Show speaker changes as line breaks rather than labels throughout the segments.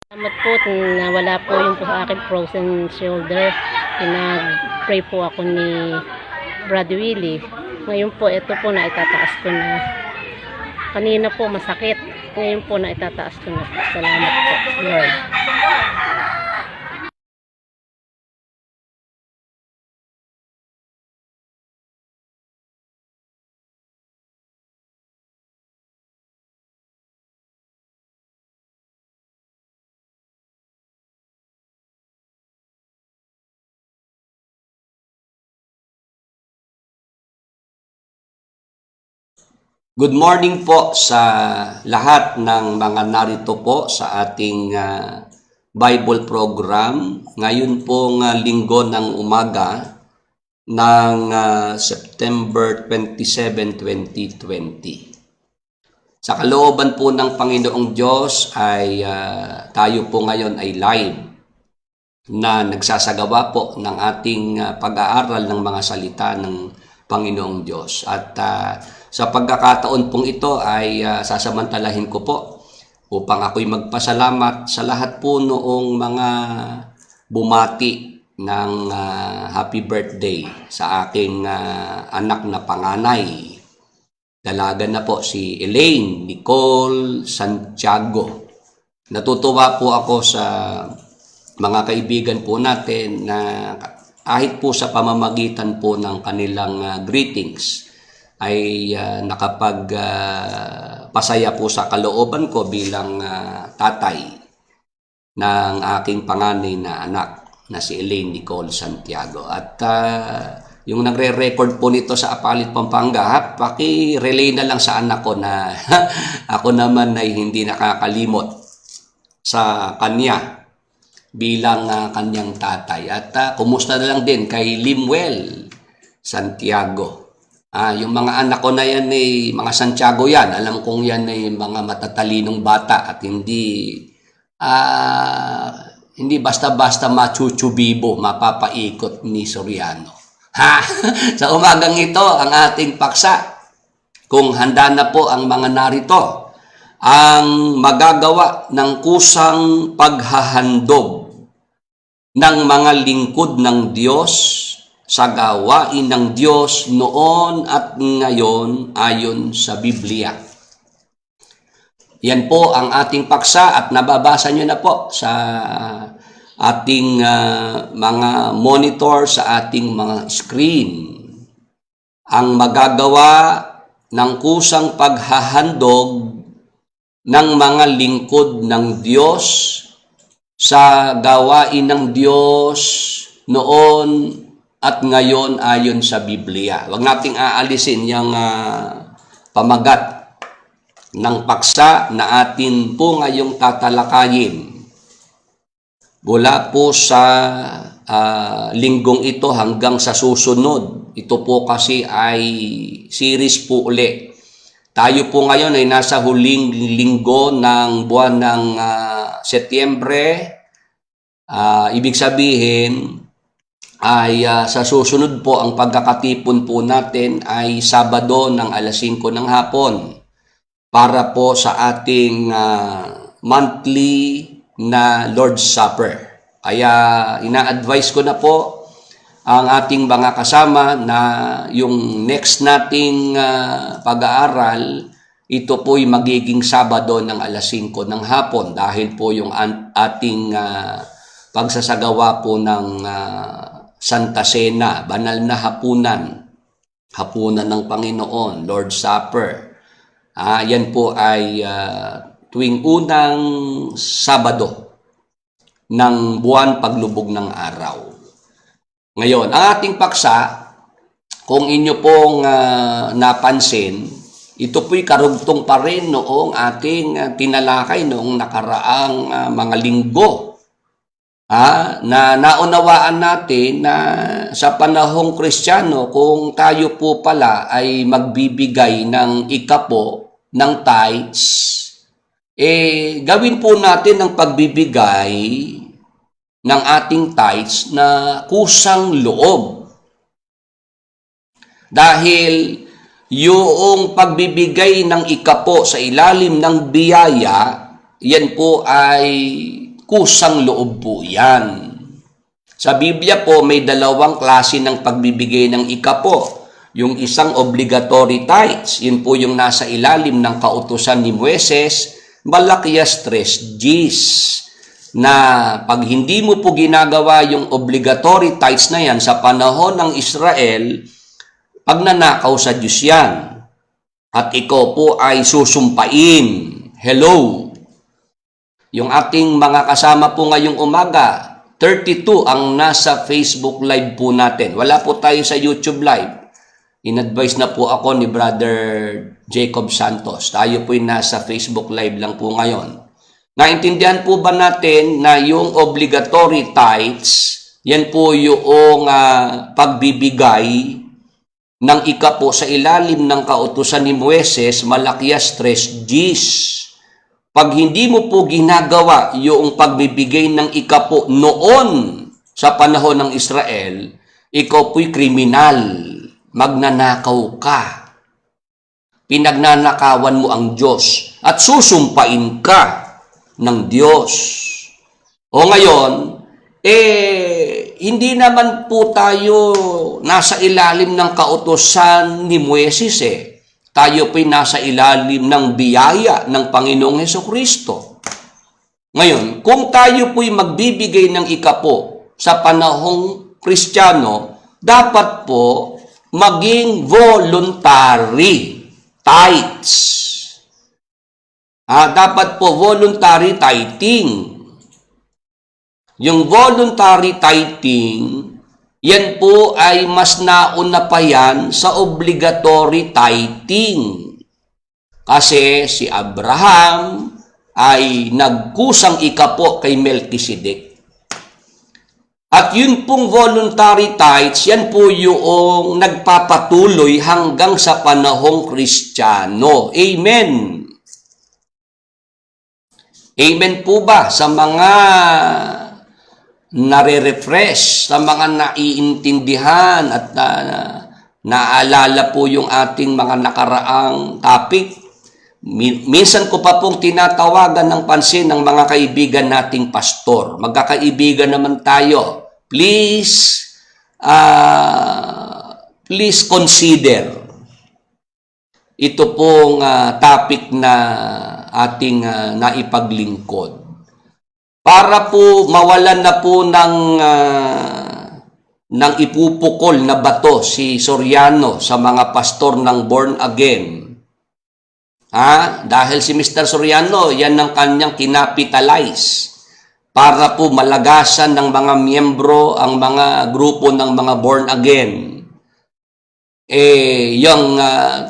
Salamat po na wala po yung po sa akin frozen shoulder. Pinag-pray po ako ni Brad Willie. Ngayon po, ito po na itataas ko na. Kanina po masakit. Ngayon po na itataas ko na. Salamat po, Lord.
Good morning po sa lahat ng mga narito po sa ating Bible program. Ngayon pong linggo ng umaga ng September 27, 2020. Sa kalooban po ng Panginoong Diyos ay tayo po ngayon ay live na nagsasagawa po ng ating pag-aaral ng mga salita ng Panginoong Diyos. At sa pagkakataon pong ito ay sasamantalahin ko po upang ako'y magpasalamat sa lahat po noong mga bumati ng happy birthday sa aking anak na panganay. Dalaga na po si Elaine Nicole Santiago. Natutuwa po ako sa mga kaibigan po natin na kahit po sa pamamagitan po ng kanilang greetings ay nakapagpasaya po sa kalooban ko bilang tatay ng aking panganay na anak na si Elaine Nicole Santiago. At yung nagre-record po nito sa Apalit, Pampanga, paki-relay na lang sa anak ko na ako naman ay hindi nakakalimot sa kanya bilang kanyang tatay. At kumusta na lang din kay Limuel Santiago. Yung mga anak ko na yan ay mga Santiago yan. Alam kong yan ay mga matatalinong bata at hindi basta-basta machuchubibo, mapapaikot ni Soriano. Sa umagang ito, ang ating paksa, kung handa na po ang mga narito, ang magagawa ng kusang paghahandog ng mga lingkod ng Diyos sa gawain ng Diyos noon at ngayon ayon sa Biblia. Yan po ang ating paksa at nababasa nyo na po sa ating mga monitor, sa ating mga screen. Ang magagawa ng kusang paghahandog ng mga lingkod ng Diyos sa gawain ng Diyos noon at ngayon ayon sa Biblia. Huwag nating aalisin yung pamagat ng paksa na atin po ngayong tatalakayin. Mula po sa linggong ito hanggang sa susunod. Ito po kasi ay series po uli. Tayo po ngayon ay nasa huling linggo ng buwan ng Setyembre. Ibig sabihin ay sa susunod po ang pagkakatipon po natin ay Sabado ng alas 5 ng hapon para po sa ating monthly na Lord's Supper. Kaya ina-advise ko na po ang ating mga kasama na yung next nating pag-aaral, ito po'y magiging Sabado ng alas 5 ng hapon dahil po yung ating pagsasagawa po ng Santa Cena, banal na hapunan ng Panginoon, Lord's Supper. Yan po ay tuwing unang Sabado ng buwan paglubog ng araw. Ngayon, ang ating paksa, kung inyo pong napansin, ito po'y karugtong pa rin noong ating tinalakay noong nakaraang mga linggo. Na naunawaan natin na sa panahong Kristiyano, kung tayo po pala ay magbibigay ng ikapo ng tithes, gawin po natin ang pagbibigay ng ating tithes na kusang loob. Dahil yung pagbibigay ng ikapo sa ilalim ng biyaya, yan po ay kusang loob po yan. Sa Biblia po, may dalawang klase ng pagbibigay ng ikapo. Yung isang obligatory tithes, yun po yung nasa ilalim ng kautusan ni Moises, Malakias 3:10, na pag hindi mo po ginagawa yung obligatory tithes na yan sa panahon ng Israel, pagnanakaw sa Diyos yan. At ikaw po ay susumpain. Hello! Yung ating mga kasama po ngayong umaga, 32 ang nasa Facebook Live po natin. Wala po tayo sa YouTube Live. In-advise na po ako ni Brother Jacob Santos. Tayo po yung nasa Facebook Live lang po ngayon. Naintindihan po ba natin na yung obligatory tithes, yan po yung pagbibigay ng ikapo sa ilalim ng kautusan ni Moises, Malakias 3:10. Pag hindi mo po ginagawa yung pagbibigay ng ikapo noon sa panahon ng Israel, ikaw po'y kriminal, magnanakaw ka. Pinagnanakawan mo ang Diyos at susumpain ka ng Diyos. O ngayon, hindi naman po tayo nasa ilalim ng kautusan ni Moises Tayo po'y nasa ilalim ng biyaya ng Panginoong Hesukristo. Ngayon, kung tayo po'y magbibigay ng ikapo sa panahong Kristiyano, dapat po maging voluntary tithes. Dapat po voluntary tithing. Yung voluntary tithing, yan po ay mas nauna pa yan sa obligatory tithing. Kasi si Abraham ay nagkusang ikapo kay Melchizedek. At yun pong voluntary tithes, yan po yung nagpapatuloy hanggang sa panahong Kristiyano. Amen. Amen po ba sa mga nare-refresh, sa mga naiintindihan at naalala po yung ating mga nakaraang topic? Minsan ko pa pong tinatawagan ng pansin ng mga kaibigan nating pastor. Magkakaibigan naman tayo. Please consider ito pong topic na ating naipaglingkod. Para po mawalan na po ng ipupukol na bato si Soriano sa mga pastor ng born again. Dahil si Mr. Soriano, yan ang kanyang kinapitalize para po malagasan ng mga miyembro ang mga grupo ng mga born again. Yung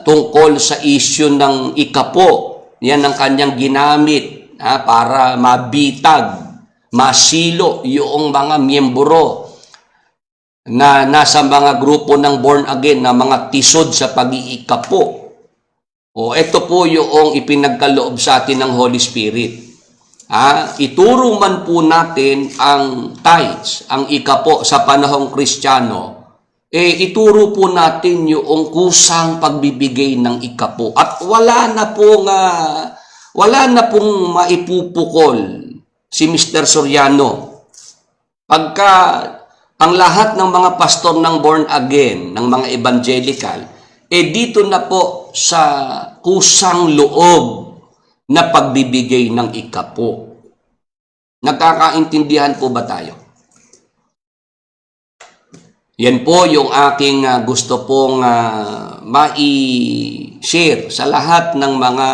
tungkol sa issue ng ikapo, yan ang kanyang ginamit para mabitag, masilo yung mga miyembro na nasa mga grupo ng born again na mga tisod sa pag-iikapo. Ito po yung ipinagkaloob sa atin ng Holy Spirit. Ituro man po natin ang tithes, ang ikapo sa panahong Kristiyano, ituro po natin yung kusang pagbibigay ng ikapo. At wala na pong maipupukol si Mr. Soriano. Pagka ang lahat ng mga pastor ng born again, ng mga evangelical, dito na po sa kusang loob na pagbibigay ng ikapo. Nagkakaintindihan po ba tayo? Yan po yung aking gusto pong mai-share sa lahat ng mga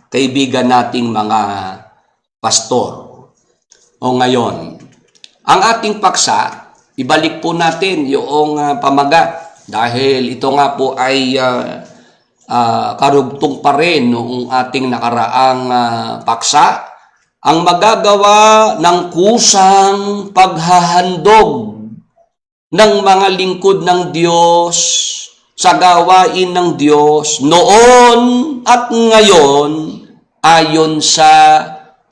kaibigan nating mga pastor. Ngayon, ang ating paksa, ibalik po natin yung pamagat dahil ito nga po ay karugtong pa rin noong ating nakaraang paksa, ang magagawa ng kusang paghahandog ng mga lingkod ng Diyos sa gawain ng Diyos noon at ngayon ayon sa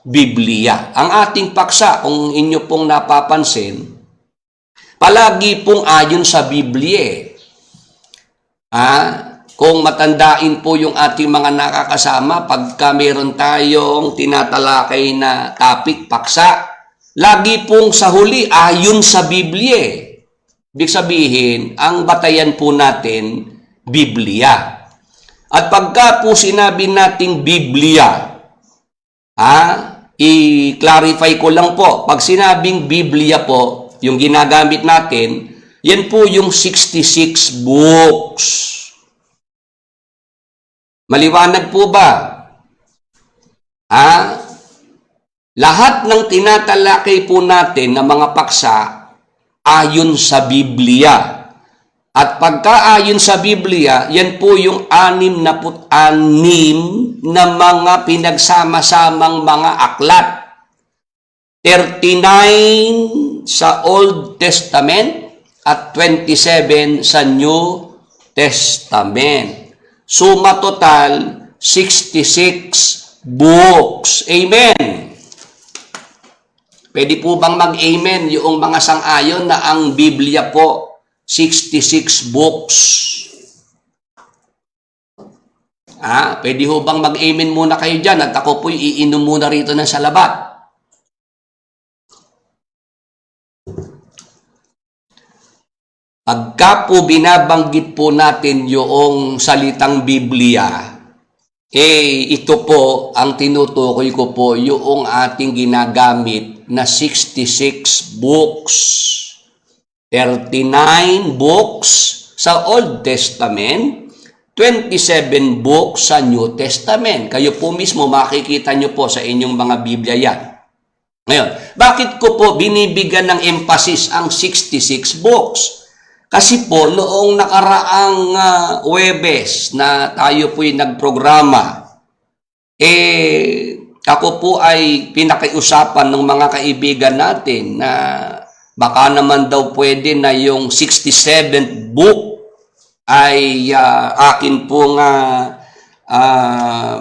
Biblia. Ang ating paksa, kung inyo pong napapansin, palagi pong ayon sa Biblia. Kung matandain po yung ating mga nakakasama, pagka meron tayong tinatalakay na topic, paksa, lagi pong sa huli ayon sa Biblia. Ibig sabihin, ang batayan po natin, Biblia. At pagka po sinabi nating Biblia, i-clarify ko lang po, pag sinabing Biblia po, yung ginagamit natin, yan po yung 66 books. Maliwanag po ba? Lahat ng tinatalakay po natin na mga paksa ayon sa Biblia. At pagka-ayon sa Biblia, yan po yung 66 na mga pinagsama-samang mga aklat. 39 sa Old Testament at 27 sa New Testament. Suma total, 66 books. Amen. Pwede po bang mag-amen yung mga sang-ayon na ang Biblia po 66 books? Pwede ho bang mag-amen muna kayo dyan at ako po'y iinom muna rito ng salabat? Pagka po binabanggit po natin yung salitang Biblia, ito po ang tinutukoy ko po yung ating ginagamit na 66 books. 39 books sa Old Testament, 27 books sa New Testament. Kayo po mismo makikita nyo po sa inyong mga Biblia yan. Ngayon, bakit ko po binibigyan ng emphasis ang 66 books? Kasi po, noong nakaraang Huwebes na tayo po'y nagprograma, ako po ay pinakiusapan ng mga kaibigan natin na baka naman daw pwede na yung 67th book ay akin pong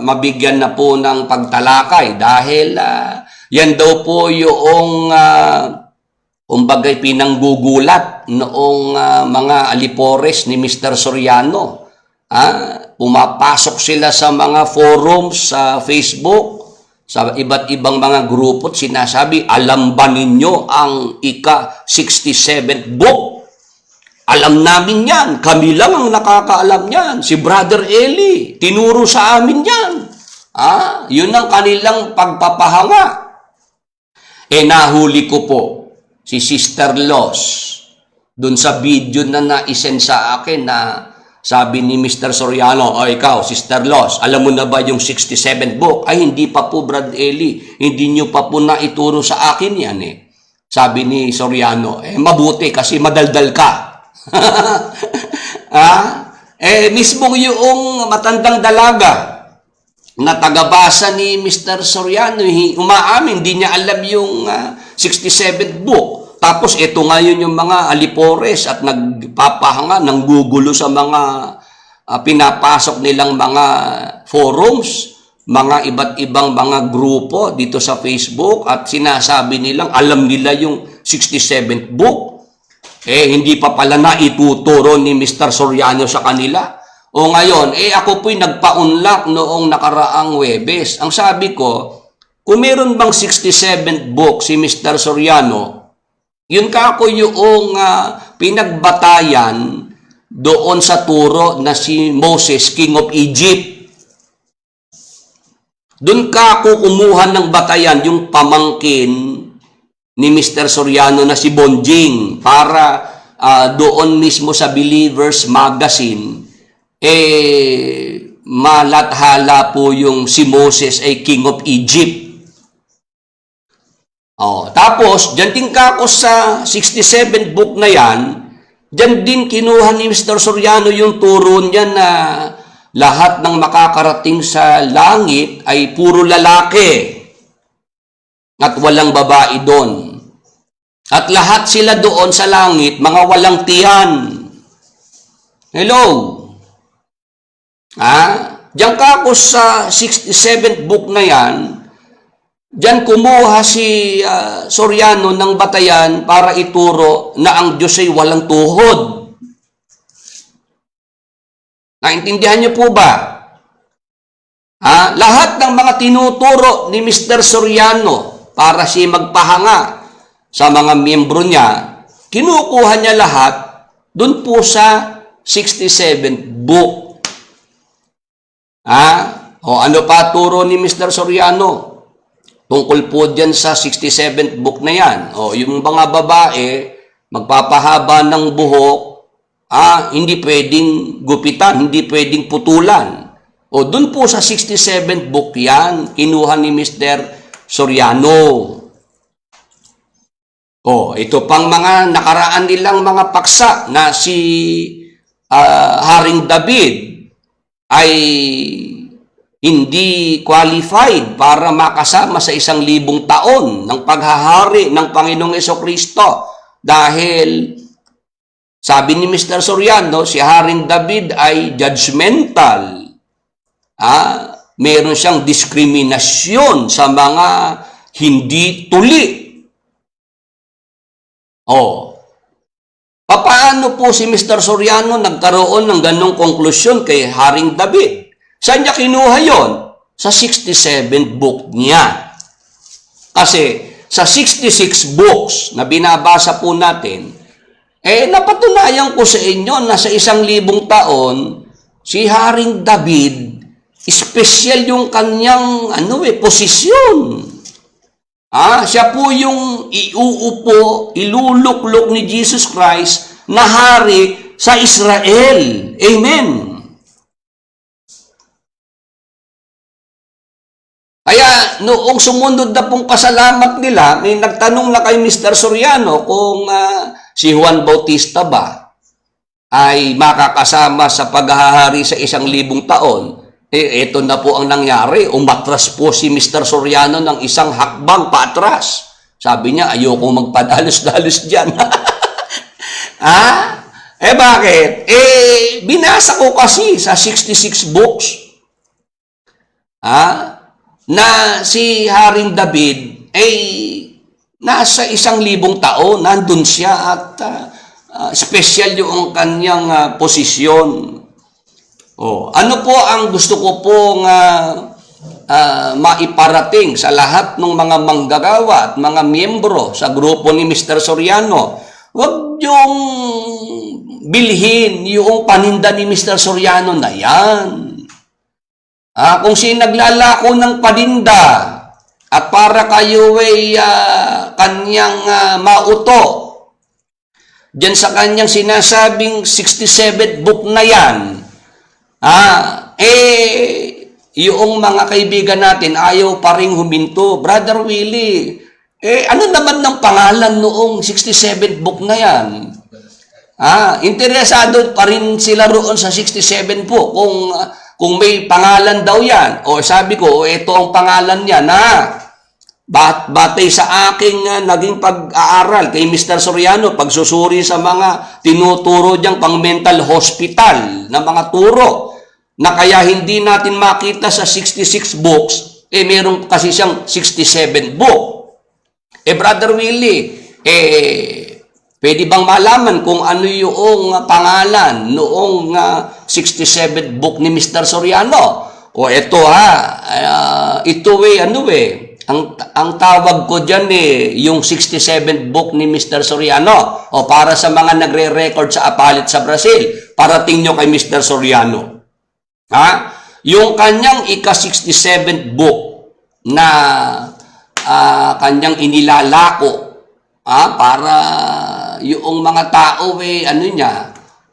mabigyan na po ng pagtalakay dahil yan daw po yung kumbagay pinanggugulat noong mga alipores ni Mr. Soriano. Pumapasok sila sa mga forums sa Facebook, sa iba't ibang mga grupo at sinasabi, alam ba ninyo ang ika-67th book? Alam namin yan. Kami lang ang nakakaalam yan. Si Brother Eli, tinuro sa amin yan. Yun ang kanilang pagpapahanga. Nahuli ko po si Sister Los dun sa video na na-isend sa akin na sabi ni Mr. Soriano, ikaw, Sister Los, alam mo na ba yung 67th book? Ay, hindi pa po, Brad Eli. Hindi nyo pa po naituro sa akin yan Sabi ni Soriano, mabuti kasi madaldal ka. Mismo yung matandang dalaga na tagabasa ni Mr. Soriano, umaamin, hindi niya alam yung 67th book. Tapos ito ngayon yung mga alipores at nagpapahanga, nanggugulo sa mga pinapasok nilang mga forums, mga iba't ibang mga grupo dito sa Facebook at sinasabi nilang alam nila yung 67th book. Hindi pa pala na ituturo ni Mr. Soriano sa kanila. O ngayon, ako po'y nagpa-unlock noong nakaraang Huwebes. Ang sabi ko, kung meron bang 67th book si Mr. Soriano, yun ka ako yung pinagbatayan doon sa turo na si Moses, King of Egypt. Doon ka ako kumuha ng batayan yung pamangkin ni Mr. Soriano na si Bonjing para doon mismo sa Believers Magazine malathala po yung si Moses ay King of Egypt. Tapos, dyan din ka ako sa 67th book na yan, dyan din kinuha ni Mr. Soriano yung turo niya na lahat ng makakarating sa langit ay puro lalaki at walang babae doon. At lahat sila doon sa langit, mga walang tiyan. Hello? Diyan ka ako sa 67th book na yan, diyan kumuha si Soriano ng batayan para ituro na ang Diyos ay walang tuhod. Naintindihan niyo po ba? Lahat ng mga tinuturo ni Mr. Soriano para siya magpahanga sa mga miyembro niya, kinukuha niya lahat dun po sa 67th book. O ano pa turo ni Mr. Soriano tungkol po dyan sa 67th book na yan? O yung mga babae, magpapahaba ng buhok, hindi pwedeng gupitan, hindi pwedeng putulan. O dun po sa 67th book yan, kinuha ni Mr. Soriano. O ito pang mga nakaraan nilang mga paksa na si Haring David ay hindi qualified para makasama sa 1,000 taon ng paghahari ng Panginoong Jesucristo dahil sabi ni Mr. Soriano, si Haring David ay judgmental. Meron siyang diskriminasyon sa mga hindi tuli. Paano po si Mr. Soriano nagkaroon ng ganong konklusyon kay Haring David? Saan niya kinuha yon? Sa 67th book niya. Kasi sa 66 books na binabasa po natin, napatunayan ko sa inyo na sa 1,000 taon, si Haring David, special yung kanyang posisyon. Siya po yung iuupo, iluluklok ni Jesus Christ na hari sa Israel. Amen. Kaya noong sumunod na pong pasalamat nila, may nagtanong na kay Mr. Soriano kung si Juan Bautista ba ay makakasama sa paghahari sa 1,000 taon. Ito na po ang nangyari. Umatras po si Mr. Soriano ng isang hakbang paatras. Sabi niya, ayoko magpadalos-dalos dyan. Bakit? Binasa ko kasi sa 66 books. Na si Haring David nasa 1,000 taon, nandun siya at special yung kanyang posisyon. Ano po ang gusto ko pong maiparating sa lahat ng mga manggagawa at mga miyembro sa grupo ni Mr. Soriano? Huwag yung bilhin yung paninda ni Mr. Soriano na yan. Kung sino naglalako ng paninda at para kayo ay kanyang mauto diyan sa kanyang sinasabing 67th book na yan, yung mga kaibigan natin ayaw pa ring huminto. Brother Willie, ano naman ng pangalan noong 67th book na yan? Interesado pa rin sila roon sa 67 po kung may pangalan daw yan. O sabi ko, ito ang pangalan niya na batay sa aking naging pag-aaral kay Mr. Soriano, pagsusuri sa mga tinuturo diyang pang mental hospital na mga turo na kaya hindi natin makita sa 66 books, meron kasi siyang 67 book. Brother Willie, pwede bang malaman kung ano yung pangalan noong 67th book ni Mr. Soriano? O ito ang tawag ko dyan yung 67th book ni Mr. Soriano. O para sa mga nagre-record sa Apalit sa Brazil, parating nyo kay Mr. Soriano. Yung kanyang ika-67th book na kanyang inilalako para yung mga tao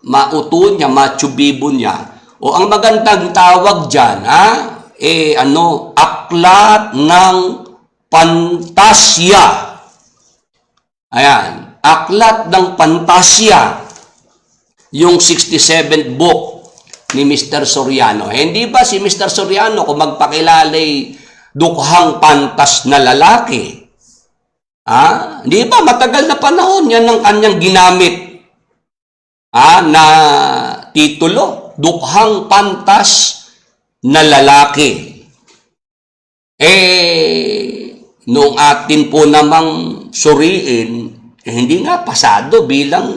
mauto niya, matsubibo niya. O ang magandang tawag dyan, aklat ng pantasya. Ayan, aklat ng pantasya. Yung 67th book ni Mr. Soriano. Hindi ba si Mr. Soriano kung magpakilalay dukhang pantas na lalaki? Hindi ba matagal na panahon yan ng kanyang ginamit na titulo, dukhang pantas na lalaki. Noong atin po namang suriin, hindi nga pasado bilang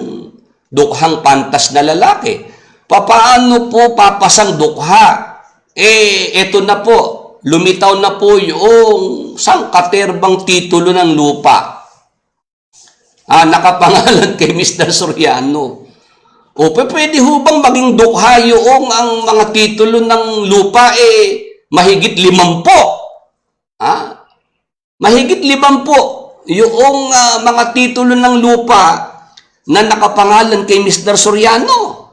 dukhang pantas na lalaki. Paano po papasang dukha? Eto na po, lumitaw na po yung sangkaterbang titulo ng lupa. nakapangalan kay Mr. Soriano. O pwede ho bang maging dukha yung ang mga titulo ng lupa mahigit 50? Mahigit 50 yung mga titulo ng lupa na nakapangalan kay Mr. Soriano.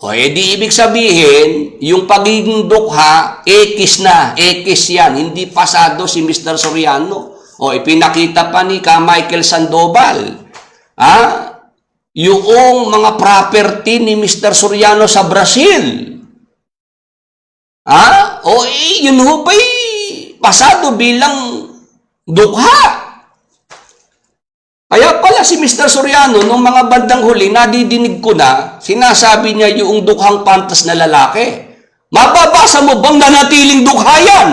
O edi ibig sabihin, yung pagiging dukha, ekis na, ekis yan, hindi pasado si Mr. Soriano. O ipinakita pa ni Michael Sandoval, yung mga property ni Mr. Soriano sa Brazil. Yun ho ba'y pasado bilang dukha? Kaya pala si Mr. Soriano, nung mga bandang huli, nadidinig ko na, sinasabi niya yung dukhang pantas na lalaki. Mababasa mo bang nanatiling dukha yan?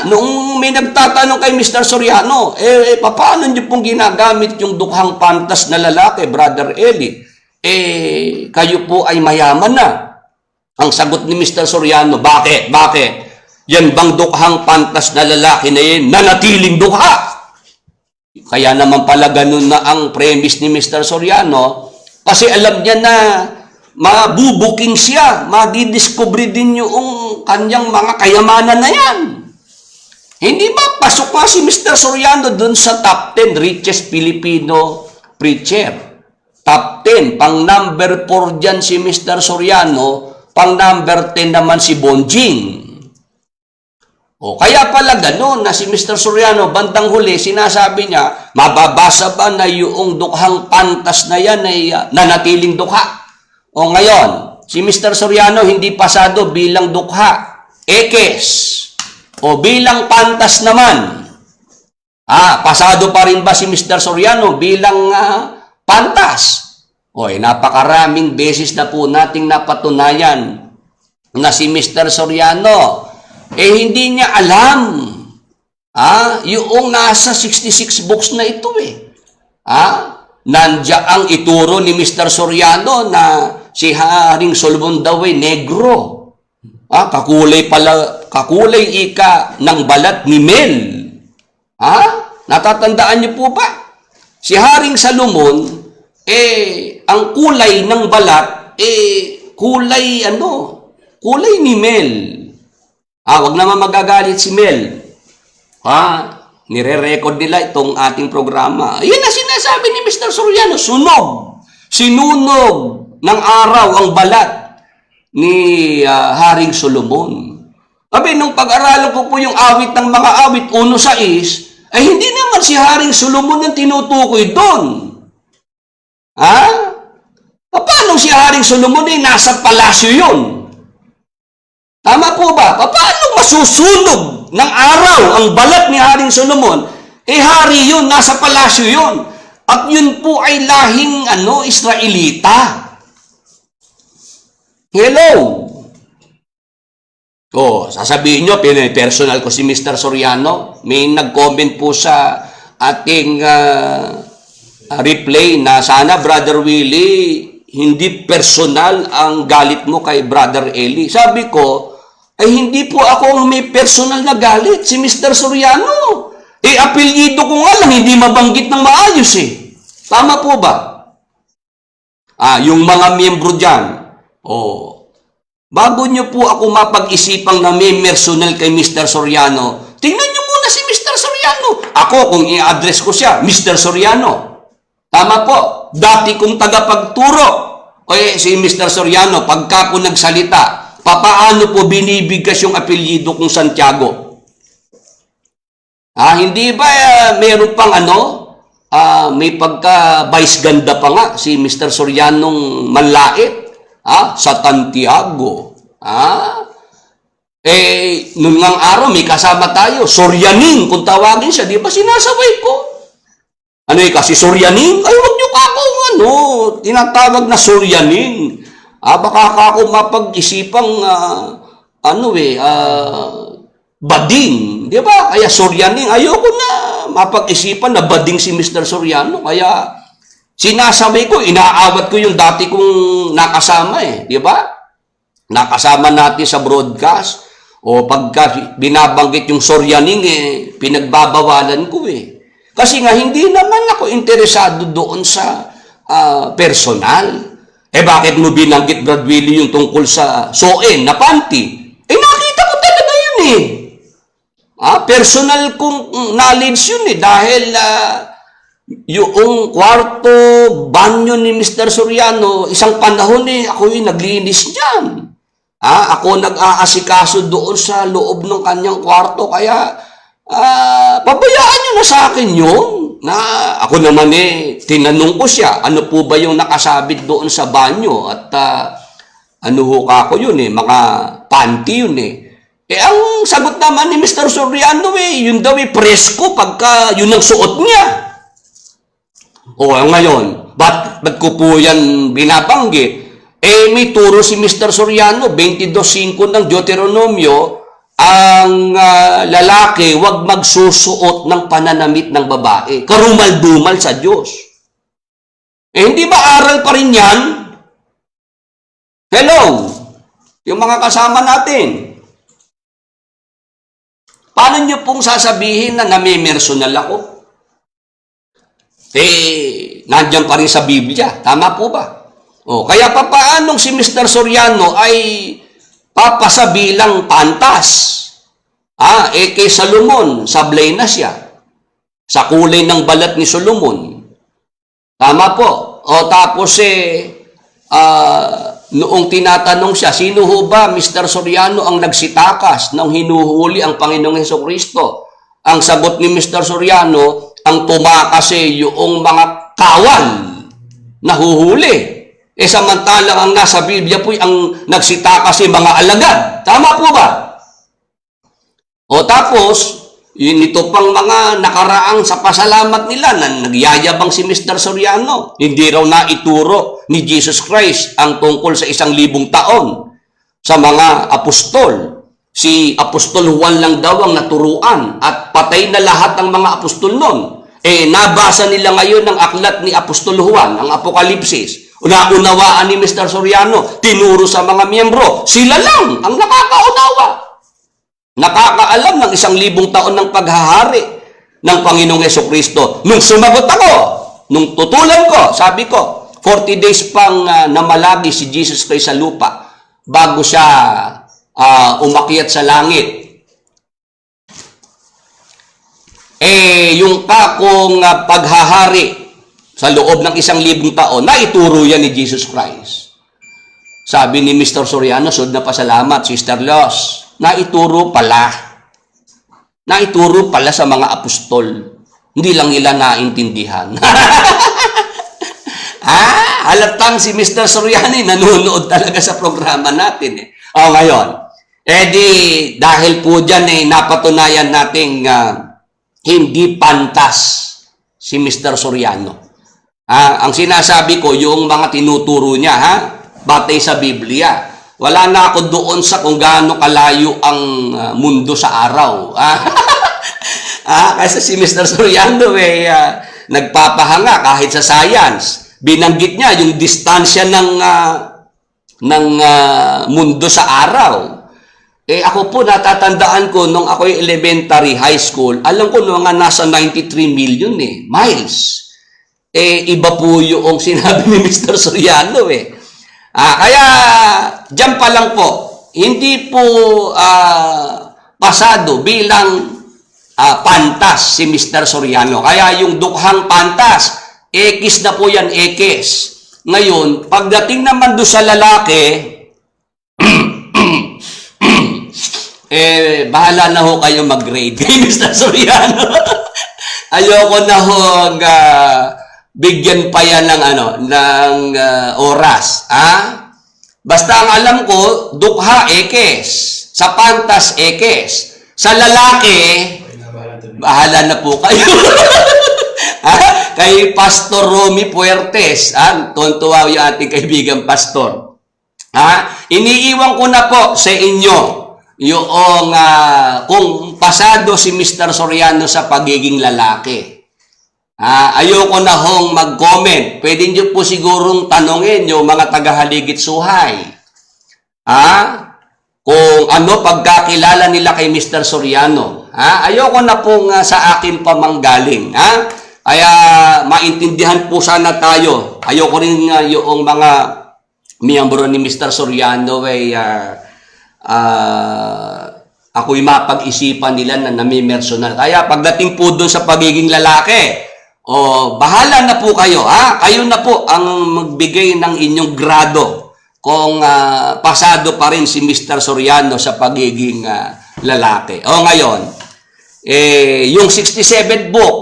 Nung may nagtatanong kay Mr. Soriano, paano niyo pong ginagamit yung dukhang pantas na lalaki, Brother Eli? Kayo po ay mayaman na. Ang sagot ni Mr. Soriano, bakit? Bakit? Yan bang dukhang pantas na lalaki na yan, nanatiling dukha? Kaya naman pala ganun na ang premise ni Mr. Soriano, kasi alam niya na mabubuking siya, madidiscover din yung kanyang mga kayamanan na yan. Hindi ba pasok nga si Mr. Soriano dun sa top 10 richest Filipino preacher? Top 10, pang number 4 dyan si Mr. Soriano, pang number 10 naman si Bonjing. Kaya pala gano'n na si Mr. Soriano, bandang huli, sinasabi niya, mababasa ba na yung dukhang pantas na yan ay nanatiling dukha? Ngayon, si Mr. Soriano hindi pasado bilang dukha, ekes, bilang pantas naman. Pasado pa rin ba si Mr. Soriano bilang pantas? Napakaraming beses na po nating napatunayan na si Mr. Soriano, hindi niya alam yung nasa 66 books na ito Nandiyan ang ituro ni Mr. Soriano na si Haring Solomon daw ay negro. Kakulay ika ng balat ni Mel. Natatandaan niyo po ba? Si Haring Solomon, ang kulay ng balat, kulay ni Mel. Wag naman magagalit si Mel. Nire-record nila itong ating programa. Yan na sinasabi ni Mr. Soriano, sinunog ng araw ang balat ni Haring Solomon. Nung pag-aralan ko po yung awit ng mga awit, 1-6, hindi naman si Haring Solomon ang tinutukoy doon. Paano si Haring Solomon nasa palasyo yun? Tama po ba? Paano masusunog ng araw ang balat ni Haring Solomon? Hari yun, nasa palasyo yun. At yun po ay lahing Israelita. Hello? Sasabihin nyo, personal ko si Mr. Soriano. May nag-comment po sa ating replay na sana, Brother Willie, hindi personal ang galit mo kay Brother Eli. Sabi ko, hindi po ako may personal na galit. Si Mr. Soriano. Apelyido ko nga lang, hindi mabanggit ng maayos Tama po ba? Yung mga miyembro dyan. Bago nyo po ako mapag-isipang na may personal kay Mr. Soriano, tingnan nyo muna si Mr. Soriano. Ako, kung i-address ko siya, Mr. Soriano. Tama po. Dati kong tagapagturo. Si Mr. Soriano, pagka ko nagsalita, papaano po binibigkas yung apelyido kong Santiago? Hindi ba meron pang may pagka-vice ganda pa nga si Mr. Sorianong manlait sa Santiago. Noon ngang araw may kasama tayo, Sorianing kung tawagin siya, di ba sinasabay ko? Kasi Sorianing? Huwag niyo ka akong tinatawag na Sorianing. Baka ako mapag-isipang bading, di ba? Kaya Sorianing, ayoko na mapag-isipan na bading si Mr. Soriano. Kaya sinasabay ko, inaawat ko yung dati kong nakasama di ba? Nakasama natin sa broadcast. O pagka binabanggit yung Soryaning, pinagbabawalan ko Kasi nga, hindi naman ako interesado doon sa personal. Bakit mo binanggit, Brad Willie, yung tungkol sa soen na panty? Nakita ko talaga yun personal kong knowledge yun dahil yung kwarto, banyo ni Mr. Soriano, isang panahon ako yung naglinis niyan. Ako nag-aasikaso doon sa loob ng kanyang kwarto, kaya pabayaan niyo na sa akin yun. Ako naman tinanong ko siya, ano po ba yung nakasabit doon sa banyo? At ano ho ka ko yun mga panty yun ang sagot naman ni Mr. Soriano yun daw presko pagka yun ang suot niya. Ngayon, ba't ko po yan binabanggit? May turo si Mr. Soriano, 22.5 ng Deuteronomio, ang lalaki wag magsusuot ng pananamit ng babae. Karumal-dumal sa Diyos. Hindi ba aral pa rin yan? Hello? Yung mga kasama natin. Paano nyo pong sasabihin na namimersonal ako? Nandiyan pa rin sa Biblia. Tama po ba? Kaya paanong si Mr. Soriano ay papasabilang pantas? Kay Salomon, sablay na siya. Sa kulay ng balat ni Solomon. Tama po. Tapos noong tinatanong siya, sino ho ba, Mr. Soriano, ang nagsitakas nang hinuhuli ang Panginoong Hesukristo? Ang sagot ni Mr. Soriano, ang tumakas yung mga kawal na huhuli. Samantalang ang nasa Biblia po ang nagsitakas mga alagad. Tama po ba? Tapos, ito pang mga nakaraang sa pasalamat nila na nagyayabang si Mr. Soriano. Hindi raw naituro ni Jesus Christ ang tungkol sa 1,000 taon sa mga apostol. Si Apostol Juan lang daw ang naturuan at patay na lahat ng mga apostol nun. Nabasa nila ngayon ng aklat ni Apostol Juan, ang Apokalipsis. Naunawaan ni Mr. Soriano, tinuro sa mga miyembro. Sila lang ang nakakaunawa. Nakakaalam ng 1,000 taon ng paghahari ng Panginoong Hesukristo. Nung sumagot ako, nung tutulan ko, sabi ko, 40 days pang namalagi si Jesus Christ sa lupa bago siya umakyat sa langit. Yung kakong paghahari sa loob ng 1,000 taon, naituro yan ni Jesus Christ. Sabi ni Mr. Soriano, sud na pasalamat, Sister Los. Naituro pala. Naituro pala sa mga apostol. Hindi lang nila naintindihan. Halatang si Mr. Soriano nanonood talaga sa programa natin. Ngayon, dahil po dyan napatunayan nating hindi pantas si Mr. Soriano. Ang sinasabi ko, yung mga tinuturo niya, batay sa Biblia. Wala na ako doon sa kung gaano kalayo ang mundo sa araw. Kasi si Mr. Soriano nagpapahanga kahit sa science. Binanggit niya yung distansya ng mundo sa araw. Ako po natatandaan ko nung ako elementary, high school, alam ko nung nga nasa 93 million miles. Iba po yung sinabi ni Mr. Soriano Kaya, dyan pa lang po, hindi po pasado bilang pantas si Mr. Soriano. Kaya yung dukhang pantas, ekis na po yan, ekis. Ngayon, pagdating naman doon sa lalaki, bahala na ho kayo mag-grade kay Mr. Soriano. Ayoko na ho bigyan pa yan ng oras. Basta ang alam ko, dukha, ekes. Sa pantas, ekes. Sa lalaki, bahala na po kayo. Kay Pastor Romy Puertes. Tuntua yung ating kaibigan Pastor. Iniiwan ko na po sa inyo yung kung pasado si Mr. Soriano sa pagiging lalaki. Ayoko na hong mag-comment. Pwede nyo po sigurong tanongin yung mga taga-Haligit Suhay. kung ano pagkakilala nila kay Mr. Soriano. Ha? Ayoko na pong sa akin pa manggaling. Ha? Kaya maintindihan po sana tayo. Ayoko rin yung mga miyembro ni Mr. Soriano ako'y mapag-isipan nila na nami-personal. Kaya pagdating po doon sa pagiging lalaki, bahala na po kayo. Ha? Kayo na po ang magbigay ng inyong grado kung pasado pa rin si Mr. Soriano sa pagiging lalaki. Ngayon, yung 67th book,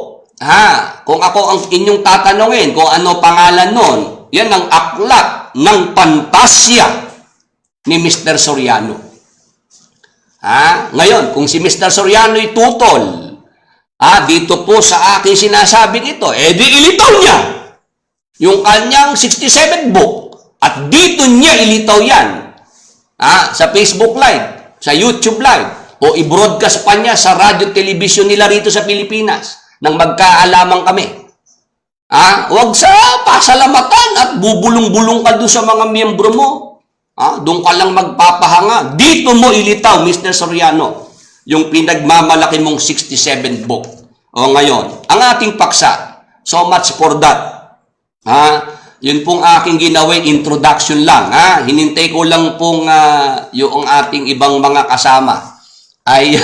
kung ako ang inyong tatanungin kung ano pangalan nun, yan ang aklat ng pantasya ni Mr. Soriano. Ngayon, kung si Mr. Soriano ay tutol, dito po sa aking sinasabing ito, di ilitaw niya yung kanyang 67th book at dito niya ilitaw yan sa Facebook Live, sa YouTube Live, o i-broadcast pa niya sa radyo television nila rito sa Pilipinas nang magkaalaman kami. Huwag sa pasalamatan at bubulong-bulong ka doon sa mga miyembro mo. Doon ka lang magpapahanga. Dito mo ilitaw, Mr. Soriano, yung pinagmamalaki mong 67th book. Ngayon, ang ating paksa, so much for that. Yun pong aking ginawin introduction lang. Hinintay ko lang pong yung ating ibang mga kasama ay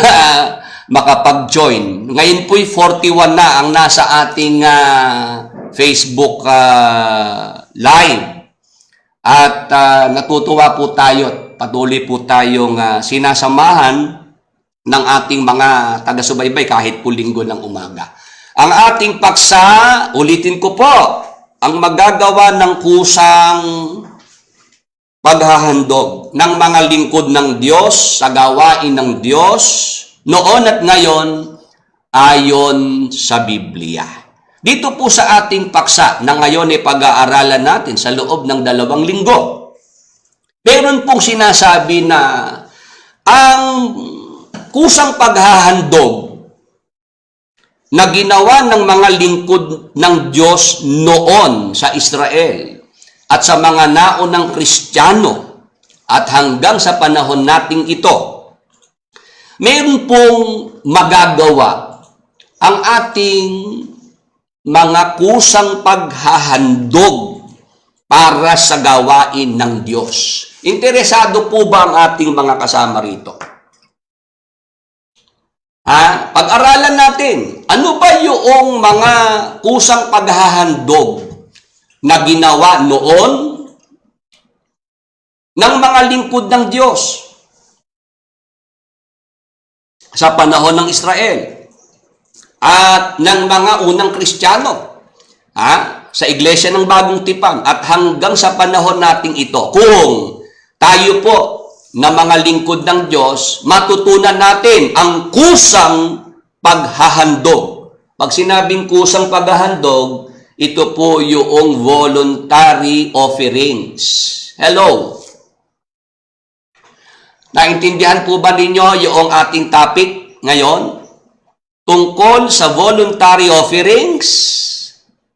makapag-join. Ngayon po'y 41 na ang nasa ating Facebook live. At natutuwa po tayo, patuloy po tayong sinasamahan ng ating mga taga-subaybay kahit po linggo ng umaga. Ang ating paksa, ulitin ko po, ang magagawa ng kusang paghahandog ng mga lingkod ng Diyos sa gawain ng Diyos noon at ngayon ayon sa Biblia. Dito po sa ating paksa na ngayon ay pag-aaralan natin sa loob ng 2 linggo. Meron pong sinasabi na ang kusang paghahandog na ginawa ng mga lingkod ng Diyos noon sa Israel at sa mga naunang Kristiyano at hanggang sa panahon nating ito, meron pong magagawa ang ating mga kusang paghahandog para sa gawain ng Diyos. Interesado po ba ang ating mga kasama rito? Pag-aralan natin, ano ba yung mga kusang paghahandog na ginawa noon ng mga lingkod ng Diyos sa panahon ng Israel at ng mga unang Kristiyano sa Iglesia ng Bagong Tipan at hanggang sa panahon nating ito? Kung tayo po na mga lingkod ng Diyos, matutunan natin ang kusang paghahandog. Pag sinabing kusang paghahandog, ito po yung voluntary offerings. Hello? Naintindihan po ba ninyo yung ating topic ngayon? Tungkol sa voluntary offerings,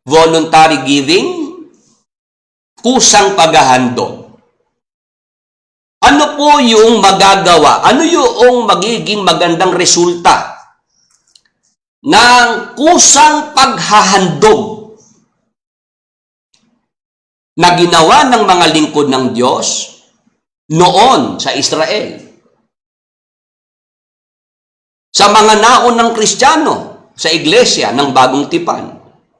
voluntary giving, kusang paghahandog. Ano po yung magagawa? Ano yung magiging magandang resulta ng kusang paghahandog na ginawa ng mga lingkod ng Diyos noon sa Israel? Sa mga naunang Kristiyano sa Iglesia ng Bagong Tipan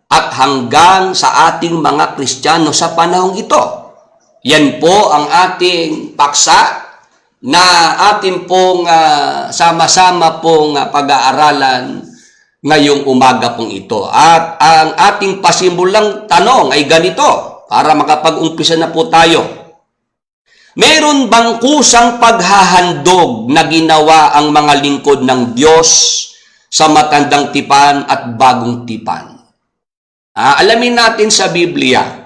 at hanggang sa ating mga Kristiyano sa panahong ito. Yan po ang ating paksa na atin pong sama-sama pong pag-aaralan ngayong umaga pong ito. At ang ating pasimulang tanong ay ganito para makapag-umpisa na po tayo. Meron bang kusang paghahandog na ginawa ang mga lingkod ng Diyos sa Matandang Tipan at Bagong Tipan? Alamin natin sa Biblia,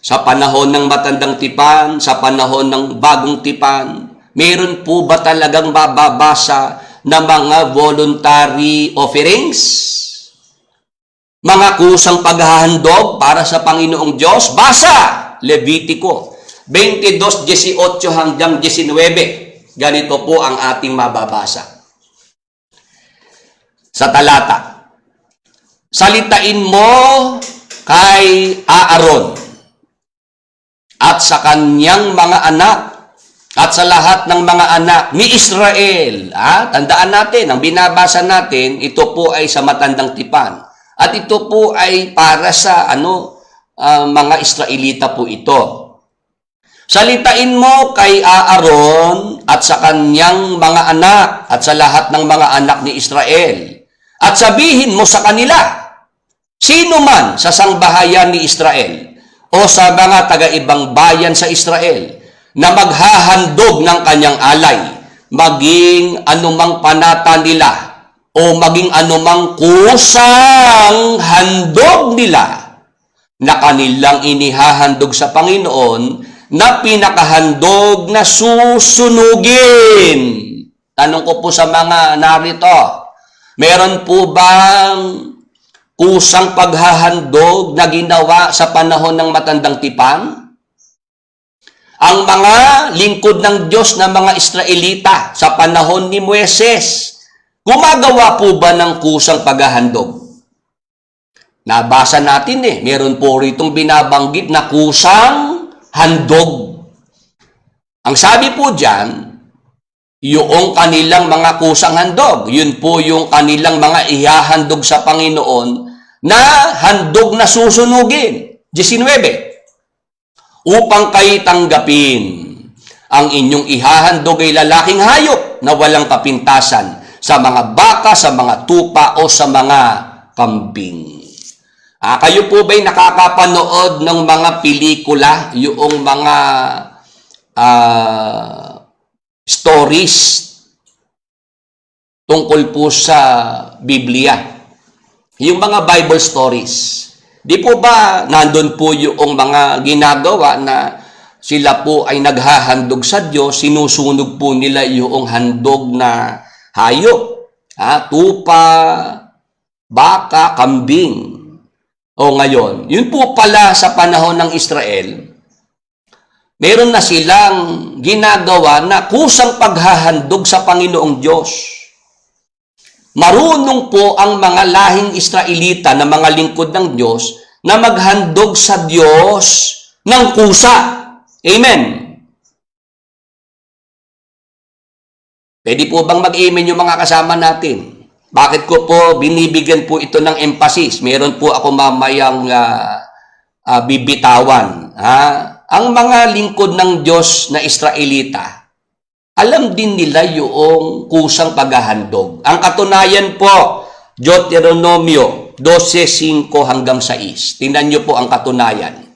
sa panahon ng Matandang Tipan, sa panahon ng Bagong Tipan, meron po ba talagang mababasa na mga voluntary offerings? Mga kusang paghahandog para sa Panginoong Diyos? Basa! Levitico 22:18 hanggang 19. Ganito po ang ating mababasa. Sa talata, salitain mo kay Aaron at sa kanyang mga anak at sa lahat ng mga anak ni Israel. Tandaan natin, ang binabasa natin, ito po ay sa Matandang Tipan. At ito po ay para sa mga Israelita po ito. Salitain mo kay Aaron at sa kanyang mga anak at sa lahat ng mga anak ni Israel. At sabihin mo sa kanila, sino man sa sangbahayan ni Israel o sa mga taga-ibang bayan sa Israel na maghahandog ng kanyang alay, maging anumang panata nila o maging anumang kusang handog nila na kanilang inihahandog sa Panginoon na pinakahandog na susunugin. Tanong ko po sa mga narito, meron po bang kusang paghahandog na ginawa sa panahon ng Matandang Tipan? Ang mga lingkod ng Diyos na mga Israelita sa panahon ni Moises, gumagawa po ba ng kusang paghahandog? Nabasa natin meron po ritong binabanggit na kusang handog. Ang sabi po dyan, yung kanilang mga kusang handog, yun po yung kanilang mga ihahandog sa Panginoon na handog na susunugin. 19. Upang kayo tanggapin ang inyong ihahandog ay lalaking hayop na walang kapintasan sa mga baka, sa mga tupa o sa mga kambing. Kayo po ba'y nakakapanood ng mga pelikula, yung mga stories tungkol po sa Biblia? Yung mga Bible stories. Di po ba nandun po yung mga ginagawa na sila po ay naghahandog sa Diyos, sinusunog po nila yung handog na hayop, tupa, baka, kambing. O ngayon, yun po pala sa panahon ng Israel, meron na silang ginagawa na kusang paghahandog sa Panginoong Diyos. Marunong po ang mga lahing Israelita na mga lingkod ng Diyos na maghandog sa Diyos ng kusa. Amen. Pwede po bang mag-amen yung mga kasama natin? Bakit ko po binibigyan po ito ng emphasis? Meron po ako mamayang bibitawan. Ang mga lingkod ng Diyos na Israelita, alam din nila yung kusang paghahandog. Ang katunayan po, Deuteronomio 12:5 hanggang 6. Tingnan niyo po ang katunayan.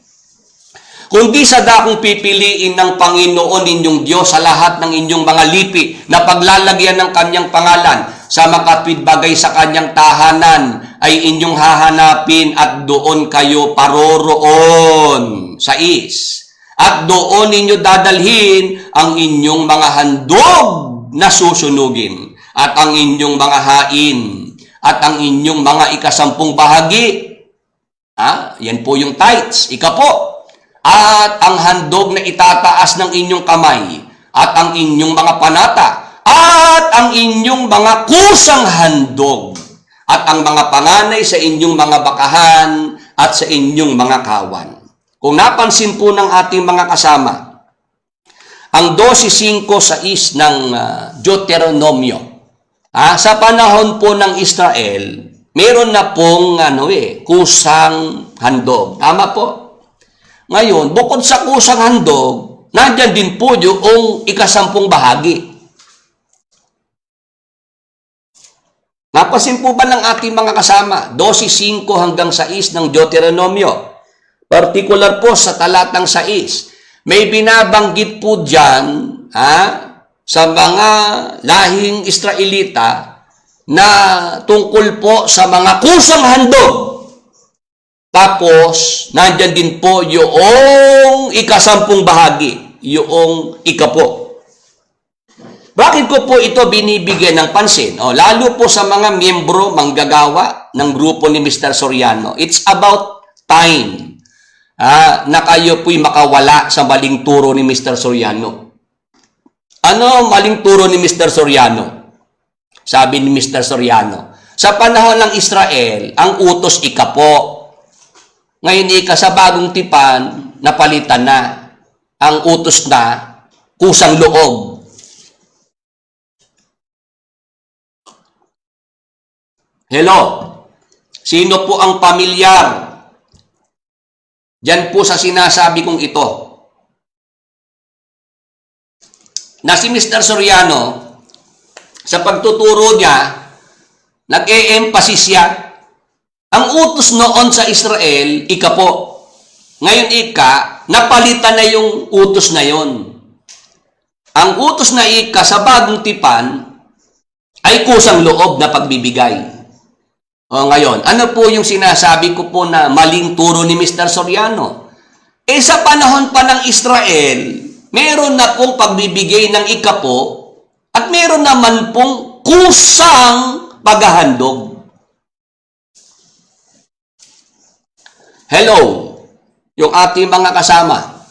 Kung di sa dakong pipiliin ng Panginoon inyong Diyos sa lahat ng inyong mga lipi na paglalagyan ng kanyang pangalan sa makatwid bagay sa kanyang tahanan ay inyong hahanapin at doon kayo paroroon. 6. At doon ninyo dadalhin ang inyong mga handog na susunugin at ang inyong mga hain at ang inyong mga ikasampung bahagi. Yan po yung tithes. Ika-po. At ang handog na itataas ng inyong kamay at ang inyong mga panata at ang inyong mga kusang handog at ang mga panganay sa inyong mga bakahan at sa inyong mga kawan. Kung napansin po ng ating mga kasama, ang 12:5-6 ng Deuteronomio, sa panahon po ng Israel, meron na pong kusang handog. Tama po? Ngayon, bukod sa kusang handog, nandyan din po yung ikasampung bahagi. Napansin po ba ng ating mga kasama? 12:5 hanggang 6 ng Deuteronomio. Particular po sa talatang 6. May binabanggit po dyan sa mga lahing Israelita na tungkol po sa mga kusang handog. Tapos, nandyan din po yung ikasampung bahagi, yung ikapo. Bakit ko po ito binibigyan ng pansin? Lalo po sa mga miyembro, manggagawa ng grupo ni Mr. Soriano. It's about time na kayo po'y makawala sa maling turo ni Mr. Soriano. Ano maling turo ni Mr. Soriano? Sabi ni Mr. Soriano, sa panahon ng Israel, ang utos ikapo. Ngayon sa bagong tipan, napalitan na. Ang utos na kusang loob. Hello? Sino po ang pamilyar? Diyan po sa sinasabi kong ito. Na si Mr. Soriano, sa pagtuturo niya, nag-e-emphasis siya. Ang utos noon sa Israel, ikapo. Ngayon napalitan na yung utos na yon. Ang utos na sa bagong tipan ay kusang loob na pagbibigay. O ngayon, ano po yung sinasabi ko po na maling turo ni Mr. Soriano? Sa panahon pa ng Israel, meron na pong pagbibigay ng ikapo at meron naman pong kusang paghahandog. Hello, yung ating mga kasama.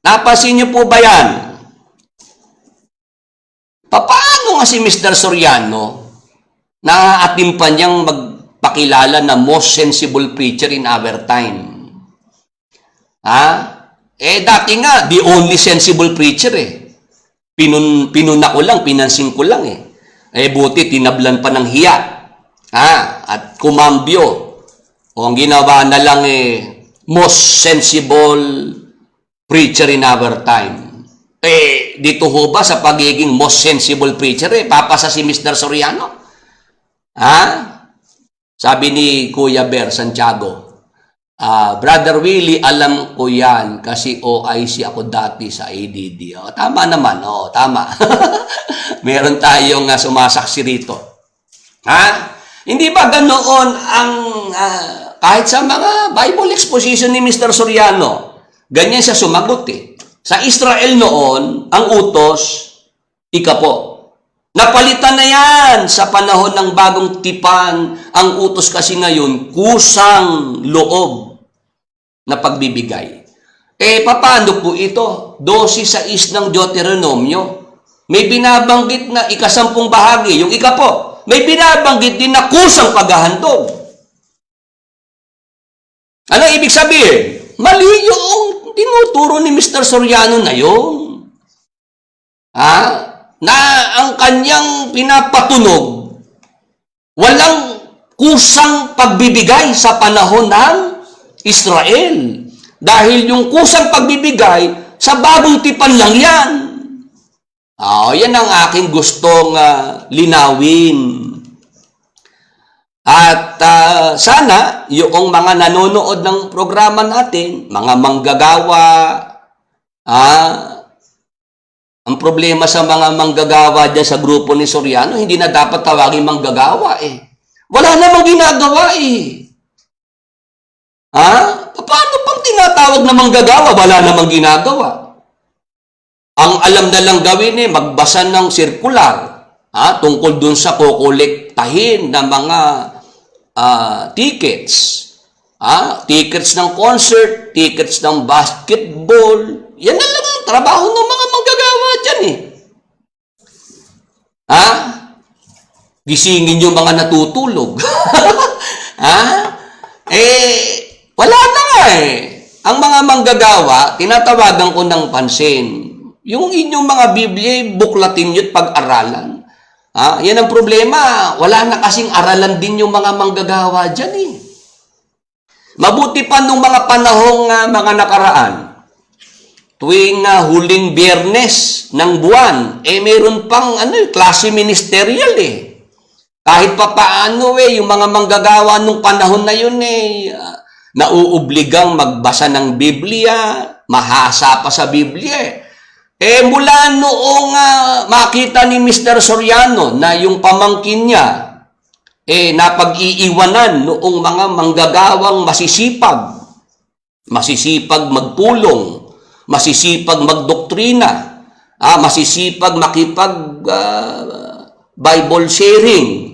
Napansin niyo po ba yan? Paano nga si Mr. Soriano na ating pa niyang magpakilala na most sensible preacher in our time? Dati nga, the only sensible preacher Pinuna ko lang, pinansin ko lang buti, tinablan pa ng hiya. At kumambyo. O ang ginawa na lang most sensible preacher in our time. Dito ho ba sa pagiging most sensible preacher, papasa si Mr. Soriano? Sabi ni Kuya Ber Santiago, Brother Willie, alam ko yan kasi OIC ako dati sa ADD. Tama naman, tama. Meron tayong sumasaksi rito. Hindi ba ganoon ang kahit sa mga Bible exposition ni Mr. Soriano, ganyan siya sumagot Sa Israel noon, ang utos, ikapo. Napalitan na yan sa panahon ng bagong tipan. Ang utos kasi ngayon, kusang loob na pagbibigay. Paano po ito? 12:6 ng Deuteronomio. May binabanggit na 10 bahagi, yung ikapo. May binabanggit din na kusang paghahandog. Ano ibig sabihin? Mali yung tinuturo ni Mr. Soriano na yun. Na ang kanyang pinapatunog, walang kusang pagbibigay sa panahon ng Israel. Dahil yung kusang pagbibigay, sa bagong tipan lang yan. Yan ang aking gustong linawin. At sana, yung mga nanonood ng programa natin, mga manggagawa, ang problema sa mga manggagawa dyan sa grupo ni Soriano, hindi na dapat tawagin manggagawa Wala namang ginagawa Paano pang tinatawag na manggagawa? Wala namang ginagawa. Ang alam na lang gawin magbasa ng circular tungkol dun sa kukolektahin na mga tickets. Tickets ng concert, tickets ng basketball. Yan na lang ang trabaho ng mga manggagawa dyan Gisingin yung mga natutulog. Wala na nga Ang mga manggagawa, tinatawagan ko ng pansin. Yung inyong mga Biblia, buklatin nyo at pag-aralan. Yan ang problema. Wala na kasing aralan din yung mga manggagawa dyan Mabuti pa nung mga panahong mga nakaraan. Tuwing huling Biyernes ng buwan, meron pang klase ministerial Kahit pa paano yung mga manggagawa nung panahon na yun nauubligang magbasa ng Biblia, mahasa pa sa Biblia mula noong makita ni Mr. Soriano na yung pamangkin niya napag-iiwanan noong mga manggagawang masisipag magpulong, masisipag magdoktrina, masisipag makipag Bible sharing.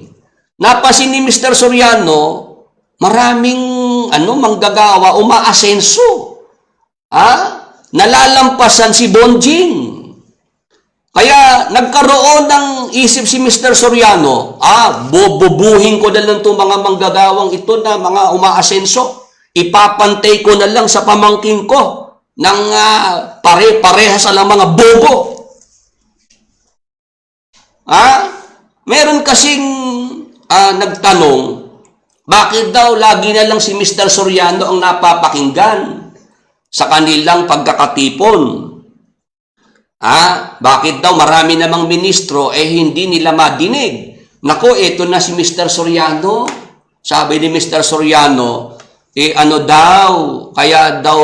Napansin ni Mr. Soriano, maraming manggagawa umaasenso. nalalampasan si Bonjing. Kaya nagkaroon ng isip si Mr. Soriano, bobobuhin ko na lang itong mga manggagawang ito na mga umaasenso. Ipapantay ko na lang sa pamangking ko ng pare-parehas lang mga bobo. Meron kasing nagtanong, bakit daw lagi na lang si Mr. Soriano ang napapakinggan sa kanilang pagkakatipon? Bakit daw marami namang ministro hindi nila madinig? Nako, eto na si Mr. Soriano. Sabi ni Mr. Soriano, ano daw, kaya daw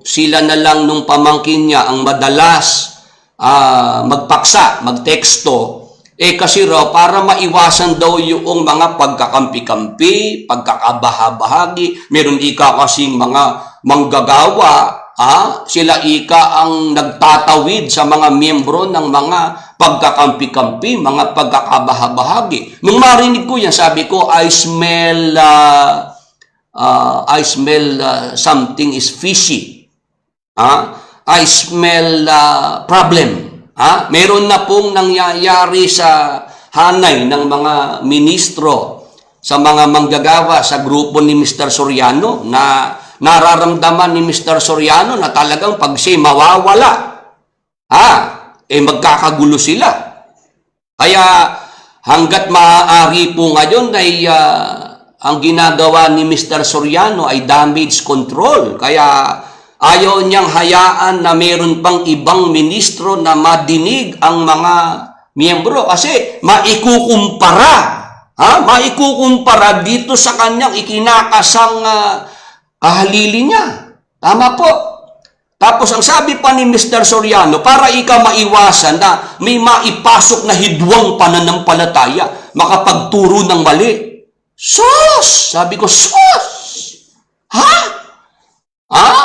sila na lang nung pamangkin niya ang madalas magpaksa, magteksto. Kasi raw, para maiwasan daw yung mga pagkakampi-kampi, pagkakabahabahagi, meron ika kasing mga manggagawa, sila ika ang nagtatawid sa mga miyembro ng mga pagkakampi-kampi, mga pagkakabahabahagi. Nung marinig ko yan, sabi ko, I smell something is fishy. I smell problem. Meron na pong nangyayari sa hanay ng mga ministro, sa mga manggagawa sa grupo ni Mr. Soriano na nararamdaman ni Mr. Soriano na talagang pag siya mawawala, magkakagulo sila. Kaya hanggat maaari po ngayon ay ang ginagawa ni Mr. Soriano ay damage control. Kaya ayaw niyang hayaan na meron pang ibang ministro na madinig ang mga miyembro kasi maikukumpara. Maikukumpara dito sa kanyang ikinakasang kahalili niya. Tama po. Tapos ang sabi pa ni Mr. Soriano, para ika maiwasan na may maipasok na hidwang pananampalataya, makapagturo ng mali. Sus! Sabi ko, sus!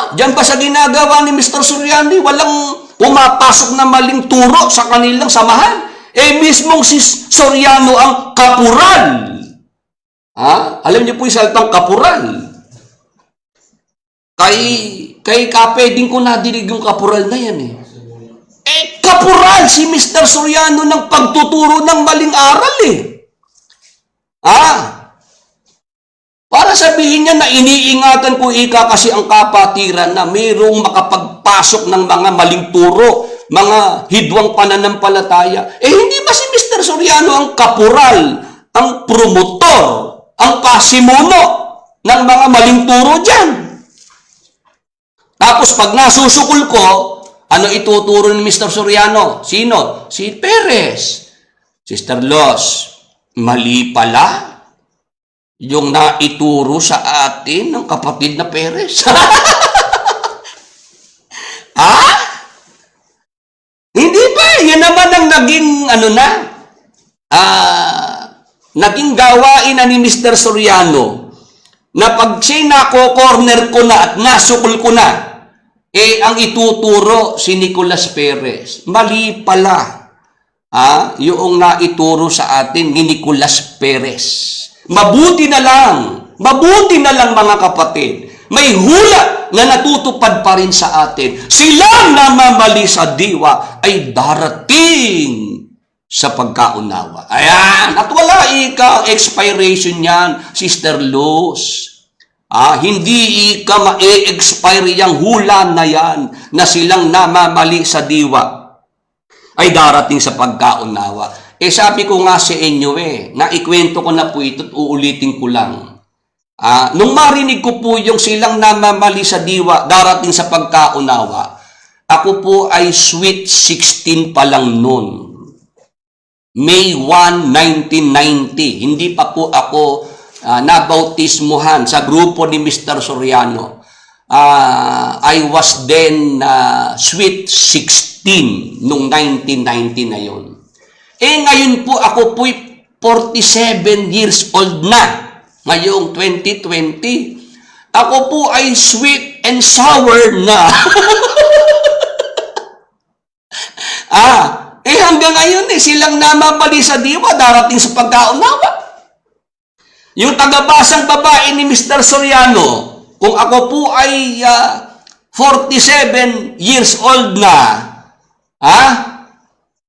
Diyan pa sa ginagawa ni Mr. Soriano, walang pumapasok na maling turo sa kanilang samahan. Mismong si Soriano ang kapural. Alam niyo po yung salitang kapural. Kay kapeding ko nadinig yung kapural na yan kapural si Mr. Soriano ng pagtuturo ng maling aral Para sabihin niya na iniingatan ko ika kasi ang kapatiran na mayroong makapagpasok ng mga maling turo, mga hidwang pananampalataya. Hindi ba si Mr. Soriano ang kapural, ang promotor, ang pasimuno ng mga maling turo dyan? Tapos pag nasusukol ko, ano ituturo ni Mr. Soriano? Sino? Si Perez. Sister Los, mali pala yung naituro sa atin ng kapatid na Perez. Hindi ba? Yan naman ang naging naging gawain na ni Mr. Soriano na pag siya nako-corner ko na at nasukol ko na, ang ituturo si Nicolas Perez. Mali pala. Yung naituro sa atin ni Nicolas Perez. Mabuti na lang mga kapatid, may hula na natutupad pa rin sa atin. Silang namamali sa diwa ay darating sa pagkaunawa. Ayan, at wala expiration yan, Sister Luz. Hindi ika ma-expire yung hula na yan na silang namamali sa diwa ay darating sa pagkaunawa. Sabi ko nga sa inyo naikwento ko na po ito at uulitin ko lang. Nung marinig ko po yung silang namamali sa diwa darating sa pagkaunawa, ako po ay sweet 16 pa lang noon. May 1, 1990. Hindi pa po ako nabautismuhan sa grupo ni Mr. Soriano. I was then sweet 16 nung 1990 na yun. Ngayon po ako po'y 47 years old na. Ngayong 2020. Ako po ay sweet and sour na. Hanggang ngayon silang namamali sa diwa darating sa pagkaunawa. Yung tagabasang babae ni Mr. Soriano, kung ako po ay 47 years old na. Ha?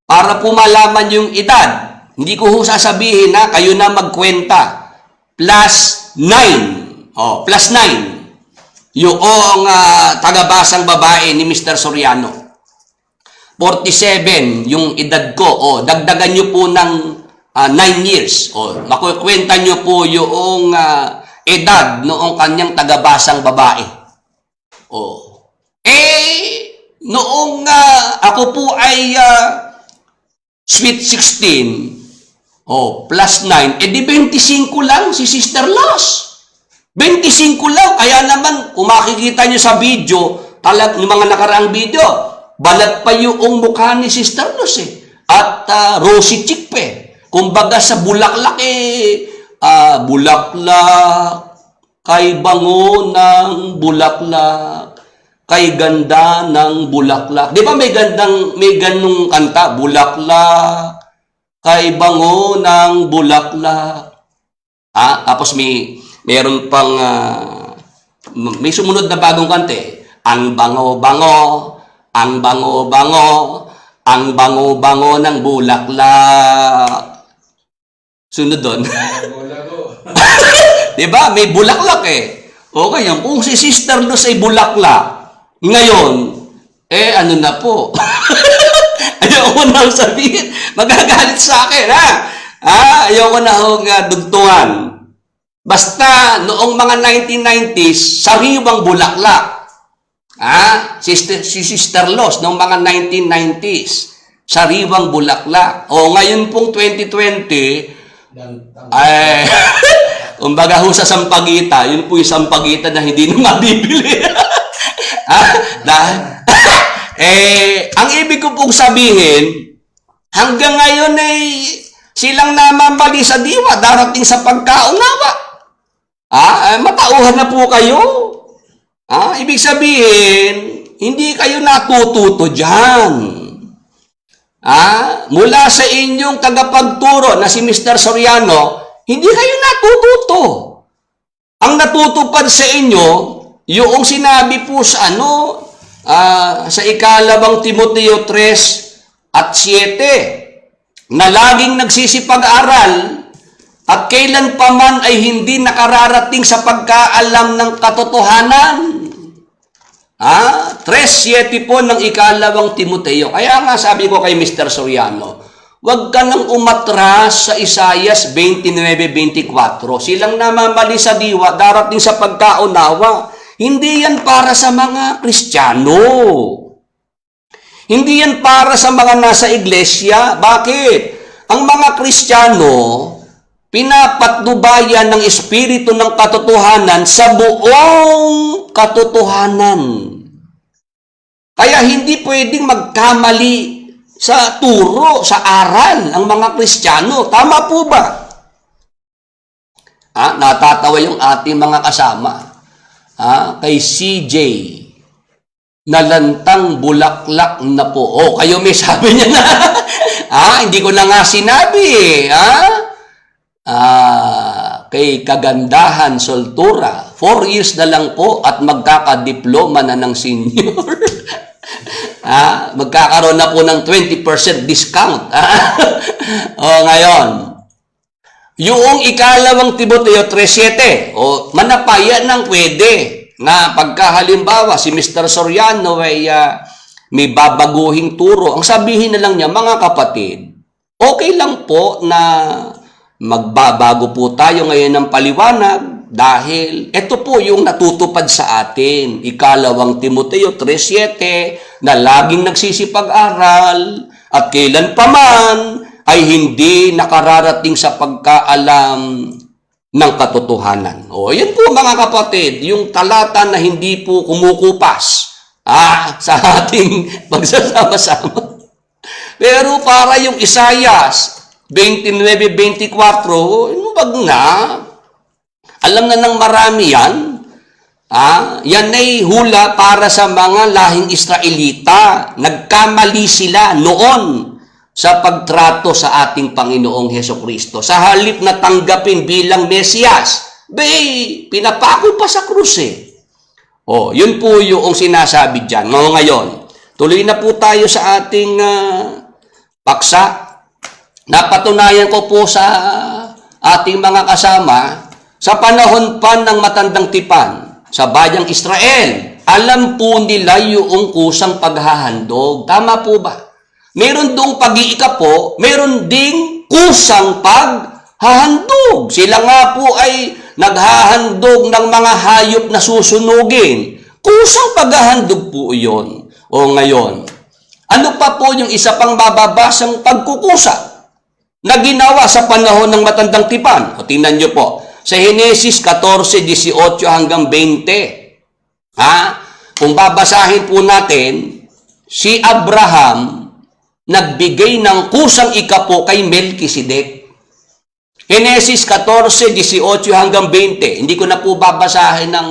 Para po malaman yung edad. Hindi ko ho sasabihin na kayo na magkwenta. Plus 9. Oh, plus 9. Yung tagabasang babae ni Mr. Soriano. 47 yung edad ko. Oh, dagdagan nyo po ng 9 years. Oh, makukwenta nyo po yung edad noong kanyang tagabasang babae. Oh. Noong ako po ay sweet 16, plus 9, di 25 lang si Sister Los. 25 lang. Kaya naman, kung makikita nyo sa video, yung mga nakaraang video, balat pa yung mukha ni Sister Los At rosy chick pa Kumbaga sa bulaklak bulaklak, kay bango ng bulaklak, kay ganda ng bulaklak. Di ba may ganung kanta? Bulaklak, kay bango ng bulaklak. Tapos meron pang, may sumunod na bagong kante. Ang bango-bango, ang bango-bango, ang bango-bango ng bulaklak. Sunod doon. Diba? May bulaklak Okay, yan. Kung si Sister Luz ay bulaklak, ngayon, ano na po? Ayaw ko na sabihin. Magagalit sa akin, ayaw ko na dugtungan. Basta, noong mga 1990s, sariwang bulaklak. Si Sister Luz, noong mga 1990s, sariwang bulaklak. Ngayon pong 2020, kumbaga ho sa Sampaguita, yun po yung Sampaguita na hindi na mabibili. Ang ibig ko pong sabihin, hanggang ngayon silang namamali sa diwa, darating sa pagkaunawa. Matauhan na po kayo. Ibig sabihin, hindi kayo natututo dyan. Mula sa inyong tagapagturo na si Mr. Soriano, hindi kayo natututo. Ang natutupad sa inyo, yung sinabi po sa sa ikalawang Timoteo 3 at 7, na laging nagsisipag-aral at kailan pa man ay hindi nakararating sa pagkaalam ng katotohanan. 3:7 po ng ikalawang Timoteo. Kaya nga sabi ko kay Mr. Soriano, huwag ka nang umatras sa Isaias 29:24. Silang namamali sa diwa, darating sa pagkaunawa. Hindi yan para sa mga Kristiyano. Hindi yan para sa mga nasa iglesia. Bakit? Ang mga Kristiyano, pinapatnubayan ng Espiritu ng katotohanan sa buong katotohanan. Kaya hindi pwedeng magkamali sa turo, sa aral ang mga Kristiyano. Tama po ba? Natatawa yung ating mga kasama. Kay CJ, nalantang bulaklak na po. Kayo may sabi niya na. Hindi ko na nga sinabi. Kay Kagandahan Soltura, 4 years na lang po at magkakadiploma na ng senior. Magkakaroon na po ng 20% discount. Ngayon, yung ikalawang Timoteo 3:7, manapaya ng pwede na pagkahalimbawa si Mr. Soriano ay may babaguhing turo. Ang sabihin na lang niya, mga kapatid, okay lang po na magbabago po tayo ngayon ng paliwanag dahil ito po yung natutupad sa atin. Ikalawang Timoteo 3:7 na laging nagsisipag-aral at kailan pa man ay hindi nakararating sa pagkaalam ng katotohanan. Yan po mga kapatid, yung talata na hindi po kumukupas sa ating pagsasama-sama. Pero para yung Isaias 29:24, wag na. Alam na ng marami yan. Yan ay hula para sa mga lahing Israelita. Nagkamali sila noon sa pagtrato sa ating Panginoong Hesukristo. Sa halip na tanggapin bilang Mesiyas, pinapako pa sa krus O, yun po yung sinasabi dyan. Ngayon, tuloy na po tayo sa ating paksa. Napatunayan ko po sa ating mga kasama, sa panahon pa ng matandang tipan, sa bayang Israel, alam po nila yung kusang paghahandog. Tama po ba? Meron doong pag-iikapo, meron ding kusang paghahandog. Sila nga po ay naghahandog ng mga hayop na susunugin. Kusang paghahandog po iyon. O ngayon, ano pa po yung isa pang mababasang pagkukusa na ginawa sa panahon ng matandang tipan? O tingnan nyo po, sa Henesis 14:18 hanggang 20. Kung babasahin po natin, si Abraham nagbigay ng kusang ikapo kay Melkisedek. Henesis 14:18 hanggang 20. Hindi ko na po babasahin ng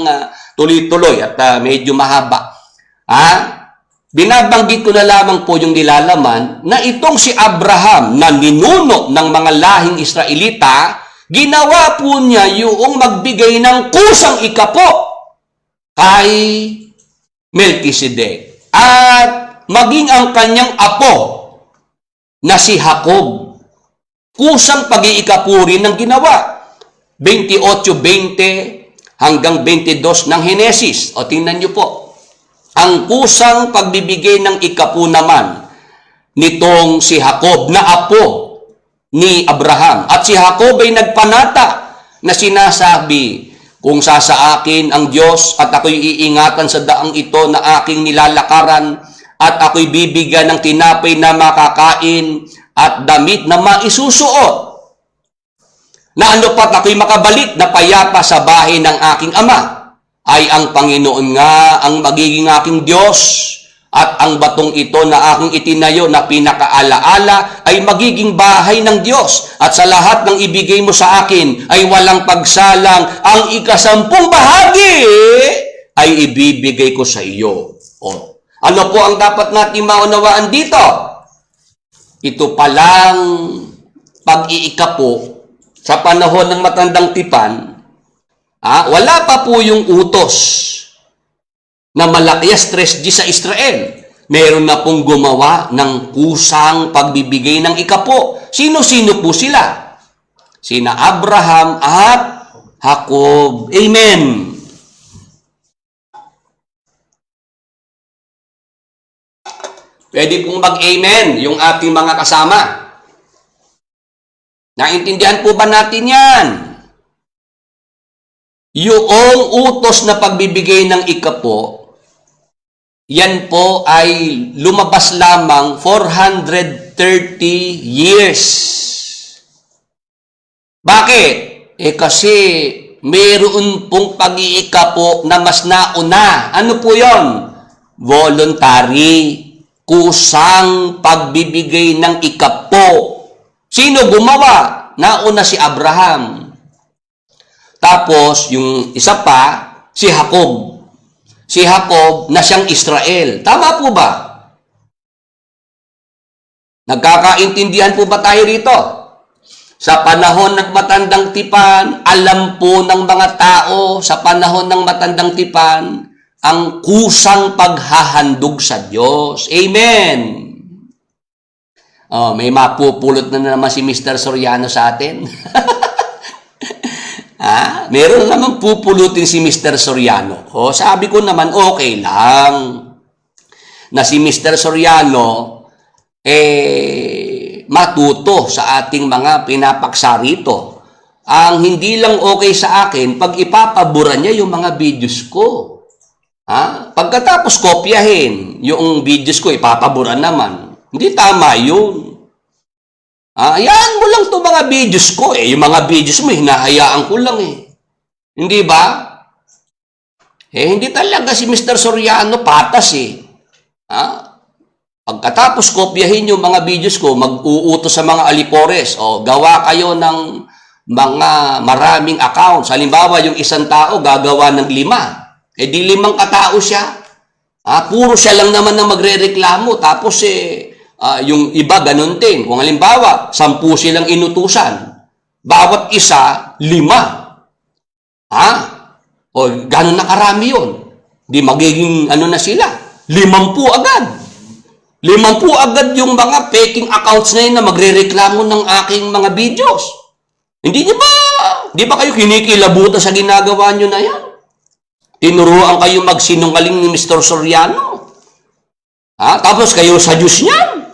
tuloy-tuloy at medyo mahaba. Binabanggit ko na lamang po yung nilalaman na itong si Abraham na ninuno ng mga lahing Israelita, ginawa po niya yung magbigay ng kusang ikapo kay Melkisedek at maging ang kanyang apo na si Jacob. Kusang pag-iikapo rin ng ginawa. 28:20 hanggang 22 ng Henesis. O tingnan niyo po. Ang kusang pagbibigay ng ikapo naman nitong si Jacob na apo ni Abraham. At si Jacob ay nagpanata na sinasabi, kung sasaakin ang Diyos at ako'y iingatan sa daang ito na aking nilalakaran at ako'y bibigyan ng tinapay na makakain at damit na maisusuot, na ano pat ako'y makabalik na payapa sa bahay ng aking ama, ay ang Panginoon nga ang magiging aking Diyos, at ang batong ito na aking itinayo na pinakaalaala ay magiging bahay ng Diyos, at sa lahat ng ibigay mo sa akin ay walang pagsalang ang 10 bahagi ay ibibigay ko sa iyo. O, ano po ang dapat natin maunawaan dito? Ito palang pag-iikapo sa panahon ng matandang tipan, wala pa po yung utos na Malakias 3:10 sa Israel. Meron na pong gumawa ng kusang pagbibigay ng ikapo. Sino-sino po sila? Sina Abraham at Jacob. Amen. Pwede pong mag-amen yung ating mga kasama. Naintindihan po ba natin yan? Yung utos na pagbibigay ng ikapo, yan po ay lumabas lamang 430 years. Bakit? Kasi mayroon pong pag-iikapo na mas nauna. Ano po yon? Voluntary. Kusang pagbibigay ng ikapo. Sino gumawa? Nauna si Abraham. Tapos, yung isa pa, si Jacob. Si Jacob na siyang Israel. Tama po ba? Nagkakaintindihan po ba tayo rito? Sa panahon ng matandang tipan, alam po ng mga tao sa panahon ng matandang tipan ang kusang paghahandog sa Diyos. Amen! Oh, may mapupulot na naman si Mr. Soriano sa atin. Meron naman pupulutin si Mr. Soriano. O, sabi ko naman, okay lang na si Mr. Soriano matuto sa ating mga pinapaksa rito. Ang hindi lang okay sa akin, pag ipapabura niya yung mga videos ko. Pagkatapos kopyahin yung videos ko, ipapabura naman. Hindi tama yun. Hayaan mo lang itong mga videos ko. Yung mga videos mo, hinahayaan ko lang Hindi ba? Hindi talaga si Mr. Soriano patas Pagkatapos kopyahin yung mga videos ko, mag-uutos sa mga alipores. Gawa kayo ng mga maraming accounts. Halimbawa, yung isang tao gagawa ng 5. Di 5 katao siya. Puro siya lang naman na magre-reklamo. Tapos yung iba ganun din. Kung halimbawa, 10 silang inutusan. Bawat isa, 5. O, gano'n na karami yun. Di magiging ano na sila? 50 agad. 50 agad yung mga faking accounts na yun na magre-reklamo ng aking mga videos. Hindi niyo ba? Di ba kayo kinikilabutan sa ginagawa nyo na yan? Tinuruan kayo magsinungaling ni Mr. Soriano. Tapos kayo sa Diyos niyan.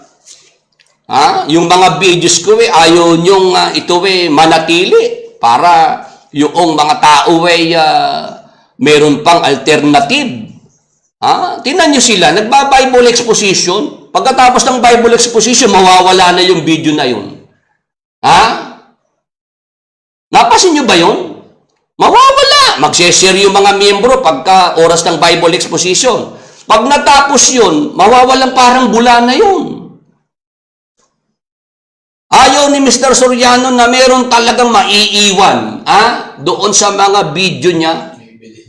Yung mga videos ko ayaw nyong ito manatili para yung mga tao meron pang alternative. Tingnan nyo sila, nagba-Bible exposition. Pagkatapos ng Bible exposition, mawawala na yung video na yun. Napasin nyo ba yun? Mawawala. Magseshare yung mga miyembro pagka oras ng Bible exposition. Pag natapos yun, mawawalang parang bula na yun. Ayaw ni Mr. Soriano na meron talagang maiiwan doon sa mga video niya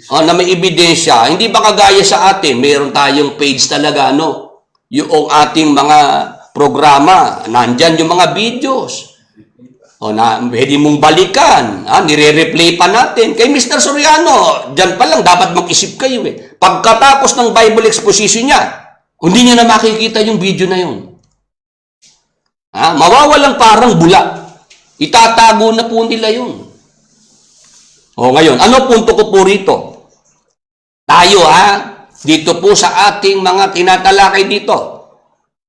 na may ebidensya. Hindi ba kagaya sa atin, meron tayong page talaga, yung ating mga programa, nandyan yung mga videos. Pwede mong balikan, nire-replay pa natin. Kay Mr. Soriano, dyan pa lang, dapat mag-isip kayo Pagkatapos ng Bible exposition niya, hindi niya na makikita yung video na yun. Mawawalang parang bula. Itatago na po nila yun. Ngayon, ano punto ko po rito? Tayo, dito po sa ating mga tinatalakay dito.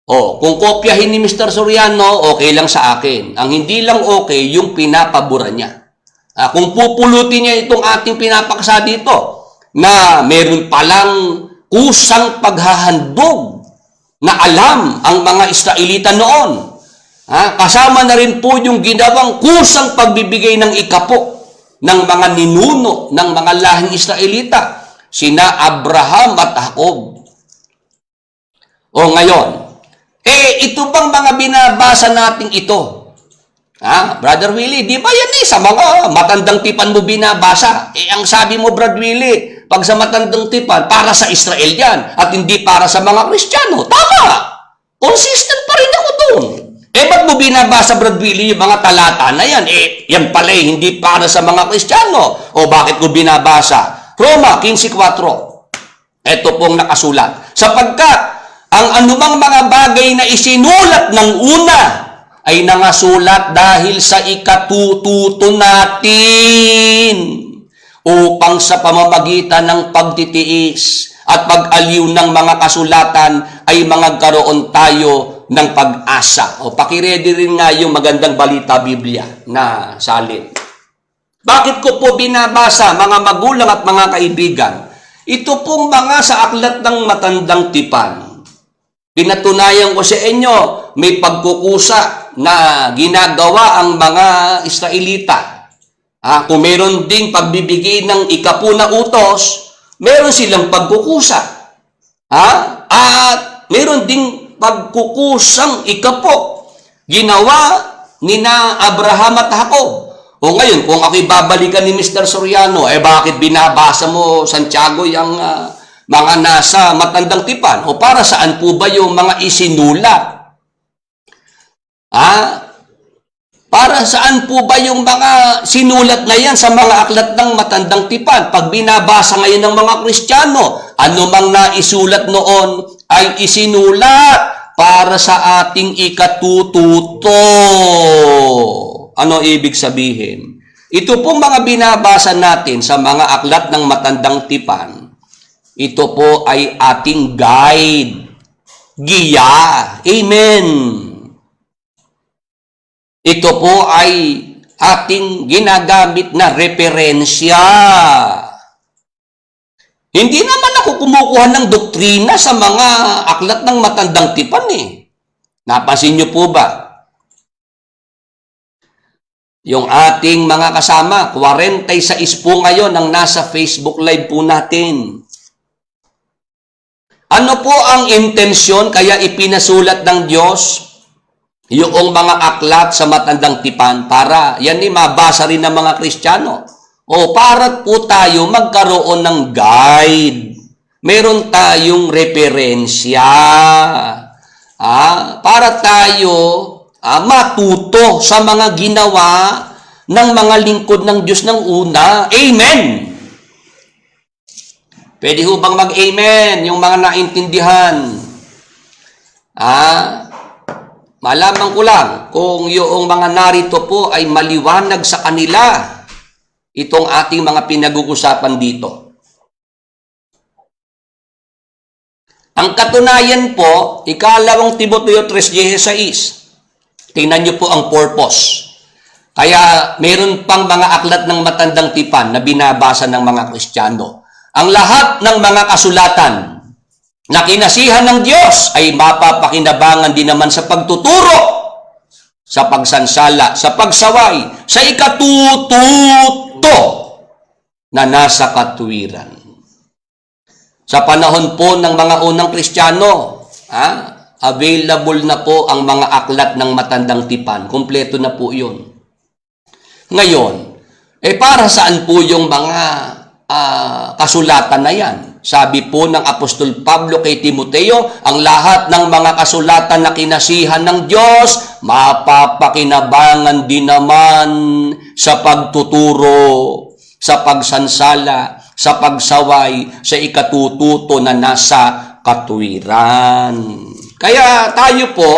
Kung kopyahin ni Mr. Soriano, okay lang sa akin. Ang hindi lang okay, yung pinapabura niya. Kung pupulutin niya itong ating pinapaksa dito, na meron palang kusang paghahandog na alam ang mga Israelita noon. Kasama na rin po yung ginawang kusang pagbibigay ng ikapo ng mga ninuno ng mga lahing Israelita, sina Abraham at Jacob. Ngayon, ito bang mga binabasa nating ito? Brother Willie, di ba yan sa mga matandang tipan mo binabasa? Ang sabi mo, Brother Willie, pag sa matandang tipan, para sa Israel yan, at hindi para sa mga Kristiyano. Tama! Consistent pa rin ako doon. Ba't mo binabasa, Brad Willie, yung mga talata na yan? Yan pala hindi para sa mga Kristiyano. Bakit ko binabasa? Roma 15:4. Ito pong nakasulat. Sapagkat ang anumang mga bagay na isinulat ng una ay nangasulat dahil sa ikatututo natin upang sa pamamagitan ng pagtitiis at pag-aliw ng mga kasulatan ay magkaroon tayo ng pag-asa. Pakiredy rin nga yung magandang balita Biblia na salin. Bakit ko po binabasa, mga magulang at mga kaibigan? Ito pong mga sa aklat ng matandang tipan. Pinatunayan ko sa inyo, may pagkukusa na ginagawa ang mga Israelita. Kung meron ding pagbibigay ng ikapu na utos, meron silang pagkukusa. At meron ding pagkukusang ikapo ginawa ni na Abraham at Jacob. Ngayon, kung ako'y babalikan ni Mr. Soriano, bakit binabasa mo, Santiago, yung mga nasa matandang tipan? Para saan po ba yung mga isinulat? Para saan po ba yung mga sinulat na yan sa mga aklat ng matandang tipan? Pag binabasa ngayon ng mga Kristiyano, ano mang naisulat noon ay isinulat para sa ating ikatututo. Ano ibig sabihin? Ito pong mga binabasa natin sa mga aklat ng matandang tipan, ito po ay ating guide, giya. Amen. Ito po ay ating ginagamit na referensya. Hindi naman ako kumukuha ng doktrina sa mga aklat ng matandang tipan Napansin niyo po ba? Yung ating mga kasama, 46 po ngayon ang nasa Facebook Live po natin. Ano po ang intensyon kaya ipinasulat ng Diyos yung mga aklat sa matandang tipan para yan mabasa rin ng mga Kristiyano? Para po tayo magkaroon ng guide. Meron tayong referensya. Para tayo matuto sa mga ginawa ng mga lingkod ng Diyos ng una. Amen! Pwede ho bang mag-amen yung mga naintindihan? Malaman ko lang kung yung mga narito po ay maliwanag sa kanila itong ating mga pinag-uusapan dito. Ang katunayan po, ikalawang Timoteo 3:16. Tingnan niyo po ang purpose. Kaya meron pang mga aklat ng matandang tipan na binabasa ng mga Kristiyano. Ang lahat ng mga kasulatan na kinasihan ng Diyos ay mapapakinabangan din naman sa pagtuturo, sa pagsansala, sa pagsaway, sa ikatututo na nasa katuwiran. Sa panahon po ng mga unang Kristiyano, available na po ang mga aklat ng matandang tipan. Kumpleto na po yun. Ngayon, para saan po yung mga kasulatan na yan? Sabi po ng Apostol Pablo kay Timoteo, ang lahat ng mga kasulatan na kinasihan ng Diyos, mapapakinabangan din naman sa pagtuturo, sa pagsansala, sa pagsaway, sa ikatututo na nasa katuwiran. Kaya tayo po,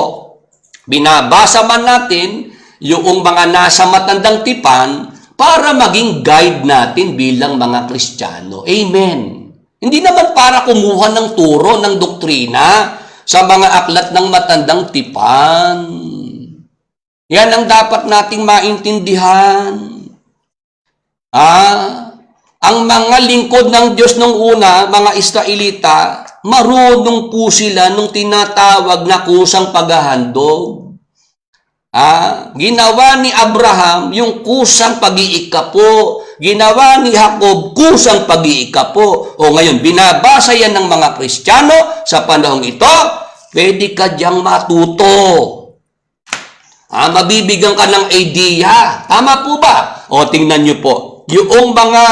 binabasa man natin yung mga nasa matandang tipan para maging guide natin bilang mga Kristiyano. Amen. Hindi naman para kumuha ng turo, ng doktrina sa mga aklat ng matandang tipan. Yan ang dapat nating maintindihan. Ang mga lingkod ng Diyos nung una, mga Israelita, marunong po sila nung tinatawag na kusang paghahandog. Ginawa ni Abraham yung kusang pag-iikapo. Ginawa ni Jacob kusang pag-iikapo. O ngayon, binabasa yan ng mga Kristiyano sa panahong ito, pwede ka diyang matuto. Mabibigyan ka ng idea. Tama po ba? O tingnan niyo po, yung mga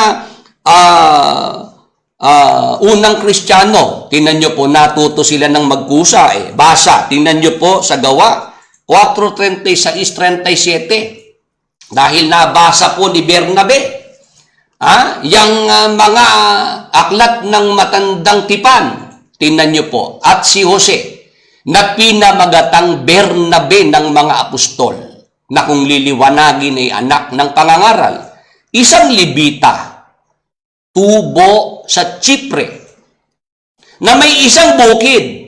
unang Kristiyano, tingnan niyo po, natuto sila ng magkusa. Basa, tingnan niyo po sa Gawa 4:36-37. Dahil nabasa po ni Bernabe, yung mga aklat ng matandang tipan, tingnan niyo po, at si Jose, na pinamagatang Bernabe ng mga apostol, na kung liliwanagin ay anak ng pangangaral, isang Libita, tubo sa Chipre, na may isang bukid,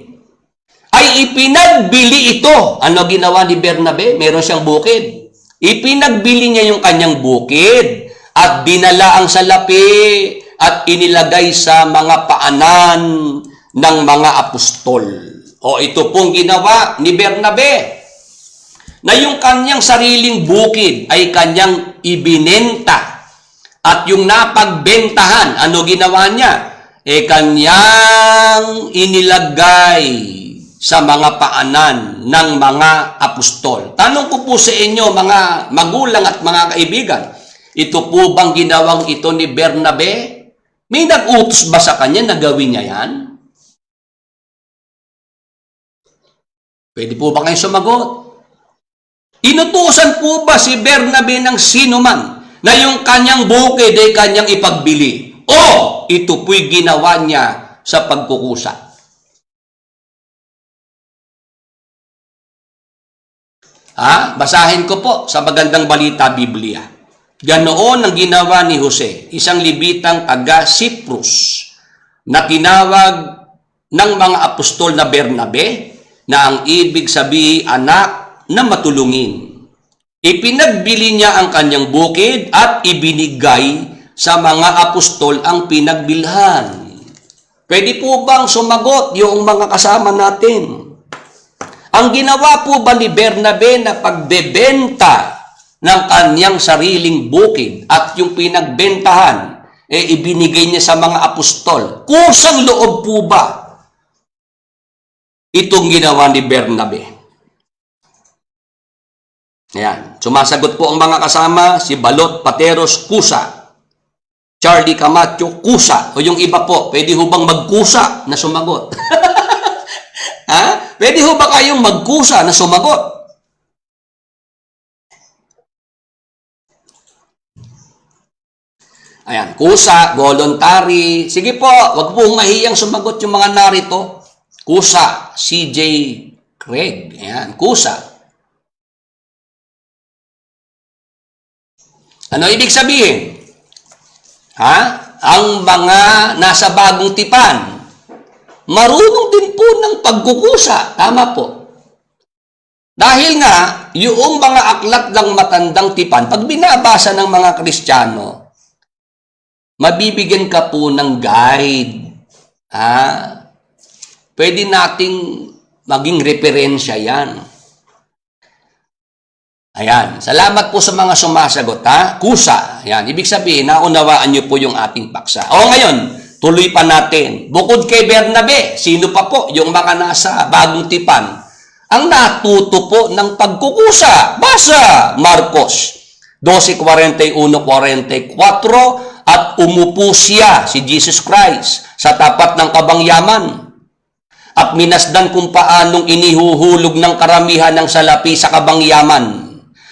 ay ipinagbili ito. Ano ginawa ni Bernabe? Meron siyang bukid. Ipinagbili niya yung kanyang bukid at dinala ang salapi at inilagay sa mga paanan ng mga apostol. O ito pong ginawa ni Bernabe, na yung kanyang sariling bukid ay kanyang ibinenta. At yung napagbentahan, ano ginawa niya? Kanyang inilagay sa mga paanan ng mga apostol. Tanong ko po sa inyo, mga magulang at mga kaibigan, ito po bang ginawang ito ni Bernabe? May nag-utos ba sa kanya na gawin niya yan? Pwede po ba kayo sumagot? Inutusan po ba si Bernabe ng sino man na yung kanyang bukid ay kanyang ipagbili? O ito po'y ginawa niya sa pagkukusa? Basahin ko po sa Magandang Balita Biblia. Ganoon ang ginawa ni Jose, isang Libitang taga Cyprus, na tinawag ng mga apostol na Bernabe, na ang ibig sabihin anak na matulungin. Ipinagbili niya ang kanyang bukid at ibinigay sa mga apostol ang pinagbilhan. Pwede po bang sumagot yung mga kasama natin? Ang ginawa po ba ni Bernabe na pagbebenta ng kanyang sariling bukid at yung pinagbentahan, ibinigay niya sa mga apostol? Kusang loob po ba itong ginawa ni Bernabe? Ayan. Sumasagot po ang mga kasama, si Balot Pateros, kusa. Charlie Camacho, kusa. O yung iba po, pwede ho bang magkusa na sumagot? Pwede ho ba kayong magkusa na sumagot? Ayan, kusa, voluntary. Sige po, wag pong mahiyang sumagot yung mga narito. Kusa, CJ Craig. Ayan, kusa. Ano ibig sabihin? Ha? Ang mga nasa bagong tipan, marunong din po ng pagkukusa. Tama po. Dahil nga, yung mga aklat ng matandang tipan, pag binabasa ng mga Kristiyano, mabibigyan ka po ng guide. Pwede nating maging referensya yan. Ayan. Salamat po sa mga sumasagot, ha? Kusa. Ayan. Ibig sabihin, naunawaan niyo po yung ating paksa. O ngayon, tuloy pa natin. Bukod kay Bernabe, sino pa po yung mga nasa bagong tipan? Ang natuto po ng pagkukusa. Basa, Marcos 12:41-44, at umupo siya, si Jesus Christ, sa tapat ng kabangyaman. At minasdan kung paanong inihuhulog ng karamihan ng salapi sa kabangyaman.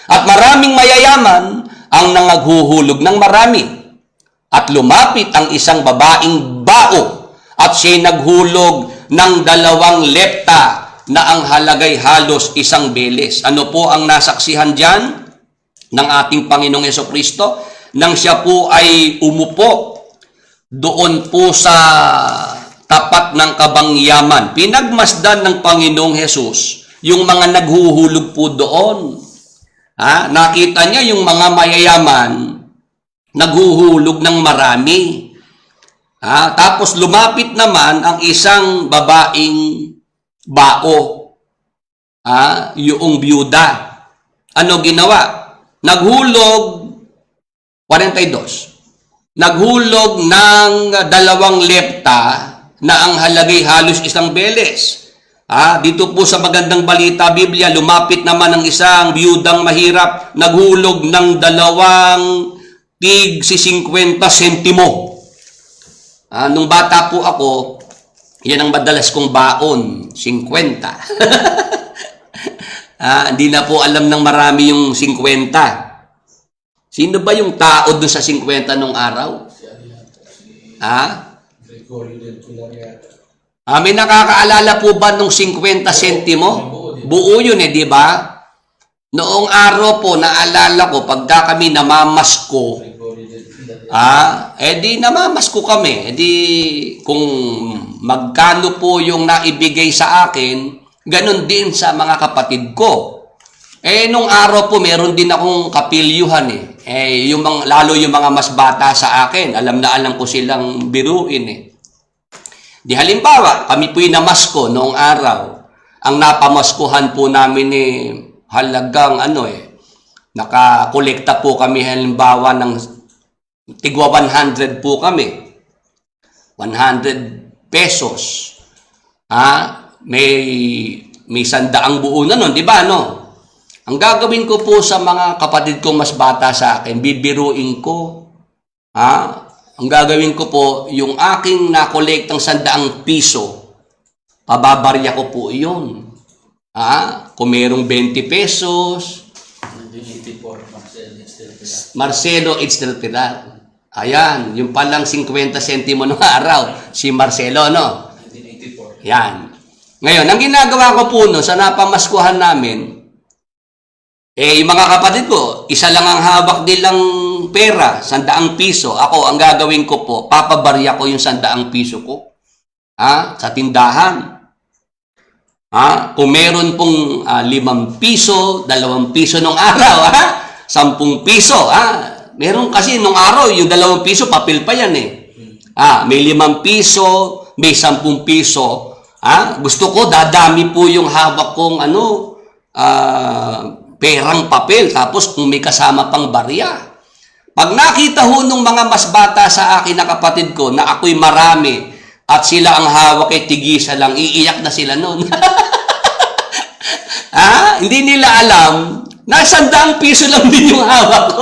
At maraming mayayaman ang nangaghuhulog ng marami. At lumapit ang isang babaeng bao, at siya'y naghulog ng 2 lepta, na ang halagay halos 1 beles. Ano po ang nasaksihan dyan ng ating Panginoong Jesucristo? Nang siya po ay umupo doon po sa tapat ng kabangyaman. Pinagmasdan ng Panginoong Jesus yung mga naghuhulog po doon. Nakita niya yung mga mayayaman naghuhulog ng marami. Tapos lumapit naman ang isang babaeng bao, yung byuda. Ano ginawa? Naghulog, 42. Naghulog ng 2 lepta na ang halagay halos 1 beles. Dito po sa magandang balita Biblia, lumapit naman ang isang byudang mahirap, naghulog ng 2 tig 50 sentimo. Nung bata po ako, yan ang madalas kong baon, 50. Hindi na po alam ng marami yung 50. Sino ba yung tao dun sa 50 nung araw? May nakakaalala po ba nung 50 sentimo? Buo yun di ba? Noong araw po, naalala ko, pagka kami namamasko, di namamasko kami. Di kung magkano po yung naibigay sa akin, ganun din sa mga kapatid ko. Nung araw po, meron din akong kapilyuhan lalo yung mga mas bata sa akin, alam na alam ko silang biruin Di halimbawa, kami po'y namasko noong araw. Ang napamaskuhan po namin halagang nakakolekta po kami halimbawa ng tigwa 100 po kami. 100 pesos. May 100 buo na nun, di ba Ang gagawin ko po sa mga kapatid kong mas bata sa akin, bibiruin ko. Ang gagawin ko po, yung aking nakolektang 100 piso, pababarya ko po yun. Kung merong 20 pesos, Marcelo Edstelpilar. Ayan, yung palang 50 sentimo ng araw, si Marcelo,
1984.
Yan. Ngayon, ang ginagawa ko po sa napamaskuhan namin, yung mga kapatid ko, isa lang ang hawak nilang pera, 100 piso. Ako, ang gagawin ko po, papabarya ko yung 100 piso ko. Sa tindahan. Kung meron pong 5 piso, 2 piso nung araw, 10 piso, meron kasi nung araw, yung 2 piso, papel pa yan may 5 piso, may 10 piso. Gusto ko, dadami po yung hawak kong perang papel, tapos kung may kasama pang barya. Pag nakita ho nung mga mas bata sa akin na kapatid ko na ako'y marami at sila ang hawak tigisa lang, iiyak na sila noon. Hindi nila alam na 100 piso lang din yung hawak ko.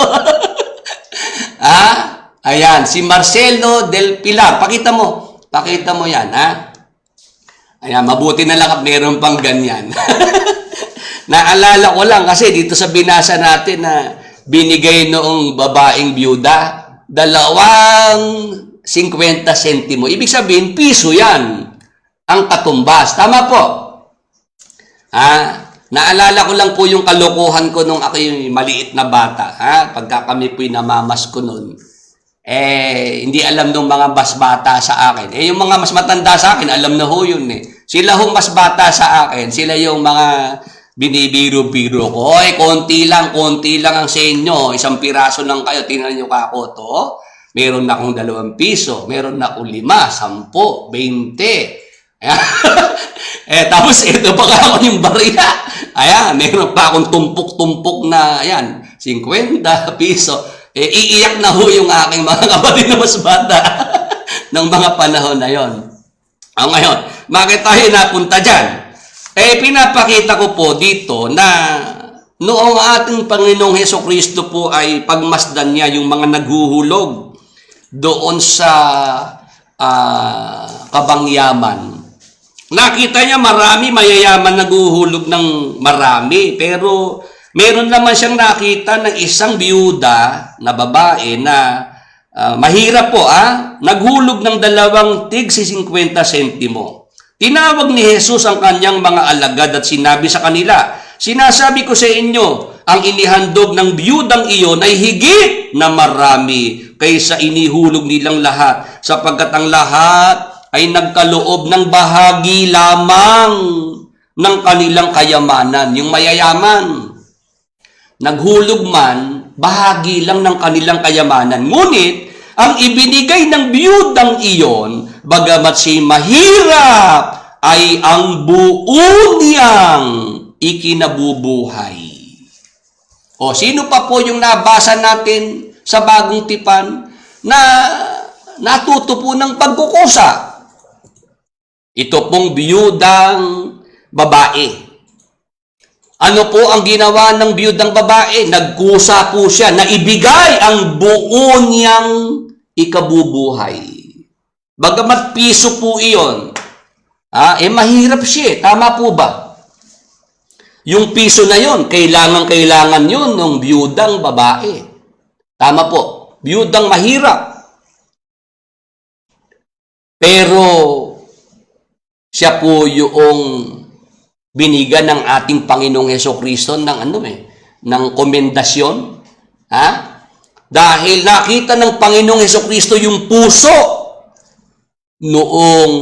Ayan, si Marcelo del Pilar. Pakita mo yan, Ayan, mabuti na lang at meron pang ganyan. Naalala ko lang kasi dito sa binasa natin na binigay noong babaeng byuda, 2 50 sentimo. Ibig sabihin, piso yan ang katumbas. Tama po. Naalala ko lang po yung kalokohan ko nung ako yung maliit na bata. Pagka kami po'y namamas ko nun, hindi alam nung mga mas bata sa akin. Yung mga mas matanda sa akin, alam na ho yun eh. Sila hong mas bata sa akin, sila yung mga binibiro-biro ko. Oy, konti lang ang sa inyo. 1 piraso lang kayo. Tingnan nyo kako to. Meron na akong 2 piso. Meron na akong 5, 10, 20. Tapos ito pa ako yung barya. Ayan, meron pa akong tumpok-tumpok na, ayan, 50 piso. Iiyak na ho yung aking mga kapatid na mas bata ng mga panahon na yon. Ngayon, bakit tayo napunta dyan? Pinapakita ko po dito na noong ating Panginoong Hesukristo po ay pagmasdan niya yung mga naghuhulog doon sa kabangyaman. Nakita niya marami mayayaman naghuhulog ng marami, pero meron naman siyang nakita ng isang biyuda na babae na mahirap po, naghulog ng 2 tig 50 sentimo. Tinawag ni Jesus ang kanyang mga alagad at sinabi sa kanila, "Sinasabi ko sa inyo, ang inihandog ng biyudang iyon ay higit na marami kaysa inihulog nilang lahat, sapagkat ang lahat ay nagkaloob ng bahagi lamang ng kanilang kayamanan." Yung mayayaman, naghulog man, bahagi lang ng kanilang kayamanan. Ngunit, ang ibinigay ng biyudang iyon, bagamat si mahirap, ay ang buo niyang ikinabubuhay. Sino pa po yung nabasa natin sa Bagong Tipan na natuto po ng pagkukusa? Ito pong biyudang babae. Ano po ang ginawa ng biyudang babae? Nagkusa po siya na ibigay ang buo niyang ikabubuhay. Bagamat piso po iyon, mahirap siya. Tama po ba? Yung piso na yon, kailangan yun ng biyudang babae. Tama po. Biyudang mahirap. Pero siya po yung binigyan ng ating Panginoong Hesukristo ng komendasyon. Dahil nakita ng Panginoong Hesukristo yung puso noong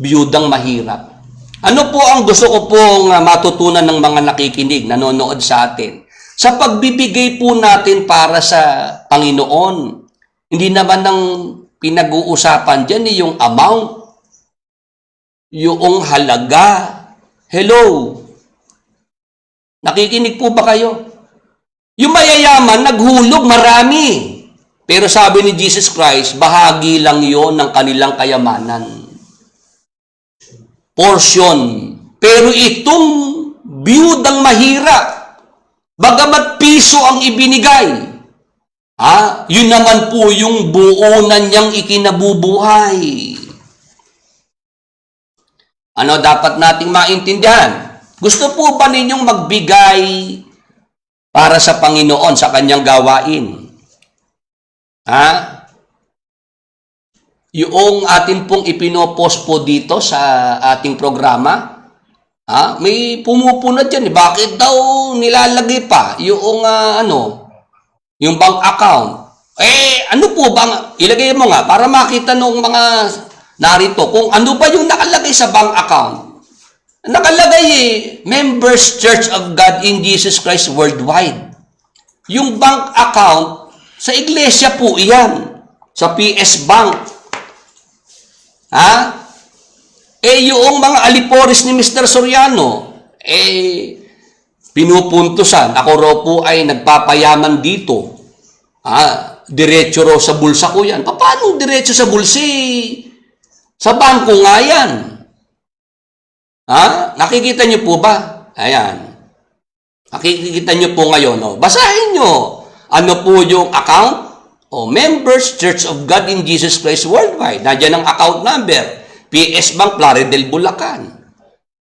biyudang mahirap. Ano po ang gusto ko pong matutunan ng mga nakikinig, nanonood sa atin? Sa pagbibigay po natin para sa Panginoon, hindi naman ang pinag-uusapan dyan yung amount, yung halaga. Hello? Nakikinig po ba kayo? Yung mayayaman, naghulog marami. Pero sabi ni Jesus Christ, bahagi lang yon ng kanilang kayamanan. Portion. Pero itong biyudang mahirap, bagamat piso ang ibinigay, yun naman po yung buonan niyang ikinabubuhay. Ano dapat nating maintindihan? Gusto po ba ninyong magbigay para sa Panginoon sa kanyang gawain? Yung atin pong ipinopost po dito sa ating programa, may pumupunod dyan. Bakit daw nilalagay pa yung yung bank account? Ano po ba? Ilagay mo nga para makita nung mga narito kung ano ba yung nakalagay sa bank account. Nakalagay Members Church of God in Jesus Christ Worldwide. Yung bank account, sa iglesia po iyan. Sa PS Bank. Yung mga alipores ni Mr. Soriano, pinupuntusan. Ako raw po ay nagpapayaman dito. Diretso raw sa bulsa ko yan. Paano diretso sa bulsi? Sa bangko nga yan. Nakikita niyo po ba? Ayan. Nakikita niyo po ngayon. Basahin niyo. Ano po yung account? Members Church of God in Jesus Christ Worldwide. Nandiyan ang account number. PS Bank, Plaridel, Bulacan.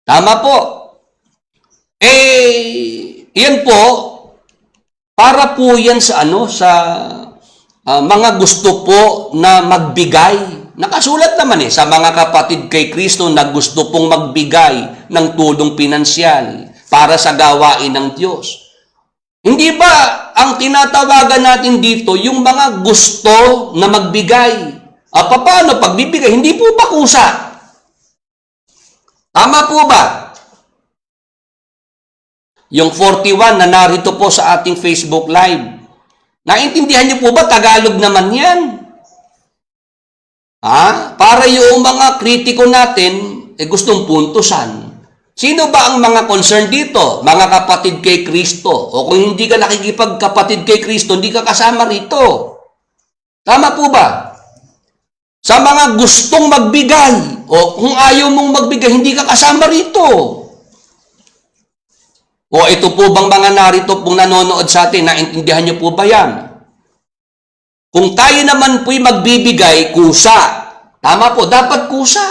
Tama po. Yan po. Para po yan sa mga gusto po na magbigay. Nakasulat naman sa mga kapatid kay Kristo na gusto pong magbigay ng tulong pinansyal para sa gawain ng Diyos. Hindi ba ang tinatawagan natin dito yung mga gusto na magbigay? Paano pagbibigay? Hindi po ba kusa? Tama po ba? Yung 41 na narito po sa ating Facebook Live. Naintindihan niyo po ba? Tagalog naman yan. Para yung mga kritiko natin, gustong puntusan. Sino ba ang mga concern dito? Mga kapatid kay Kristo. O kung hindi ka nakikipagkapatid kay Kristo, hindi ka kasama rito. Tama po ba? Sa mga gustong magbigay, o kung ayaw mong magbigay, hindi ka kasama rito. O ito po bang mga narito pong nanonood sa atin, naintindihan niyo po ba yan? Kung tayo naman po'y magbibigay, kusa. Tama po, dapat kusa.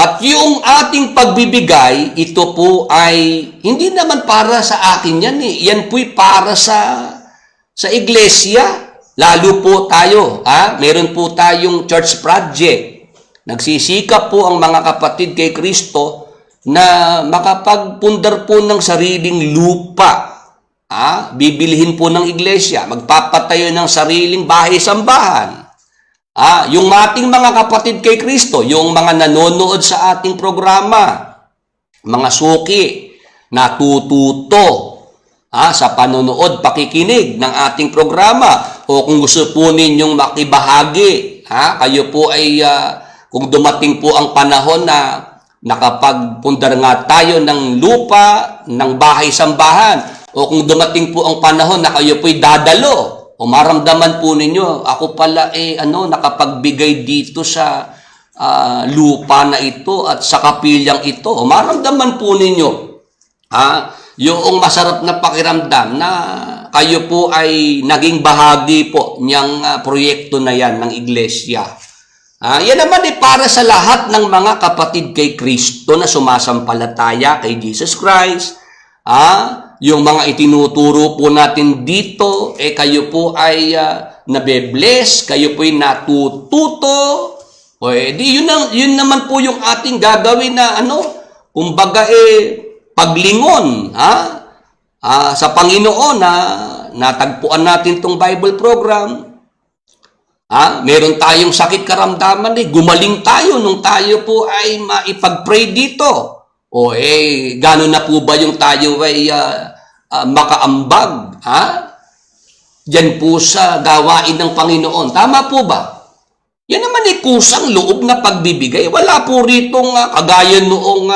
At yung ating pagbibigay, ito po ay hindi naman para sa akin yan . Yan po'y para sa iglesia. Lalo po tayo, meron po tayong church project. Nagsisikap po ang mga kapatid kay Kristo na makapagpundar po ng sariling lupa. Bibilihin po ng iglesia, magpapatayo ng sariling bahay-sambahan. Yung ating mga kapatid kay Kristo, yung mga nanonood sa ating programa, mga suki, natututo sa panonood, pakikinig ng ating programa, o kung gusto po ninyong makibahagi, kayo po ay, kung dumating po ang panahon na nakapagpundar nga tayo ng lupa, ng bahay-sambahan, o kung dumating po ang panahon na kayo po'y dadalo, o maramdaman po ninyo, ako pala nakapagbigay dito sa lupa na ito at sa kapilyang ito. O maramdaman po ninyo, yung masarap na pakiramdam na kayo po ay naging bahagi po niyang proyekto na yan ng iglesia. Yan naman para sa lahat ng mga kapatid kay Kristo na sumasampalataya kay Jesus Christ. Yung mga itinuturo po natin dito, kayo po ay nabe-bless, kayo po ay natututo. Yun naman po yung ating gagawin na kumbaga paglingon sa Panginoon na natagpuan natin tong Bible program. Meron tayong sakit karamdaman, gumaling tayo nung tayo po ay maipag-pray dito. Gano'n na po ba yung tayo ay makaambag? Diyan po sa gawain ng Panginoon. Tama po ba? Yan naman kusang loob na pagbibigay. Wala po ritong kagaya noong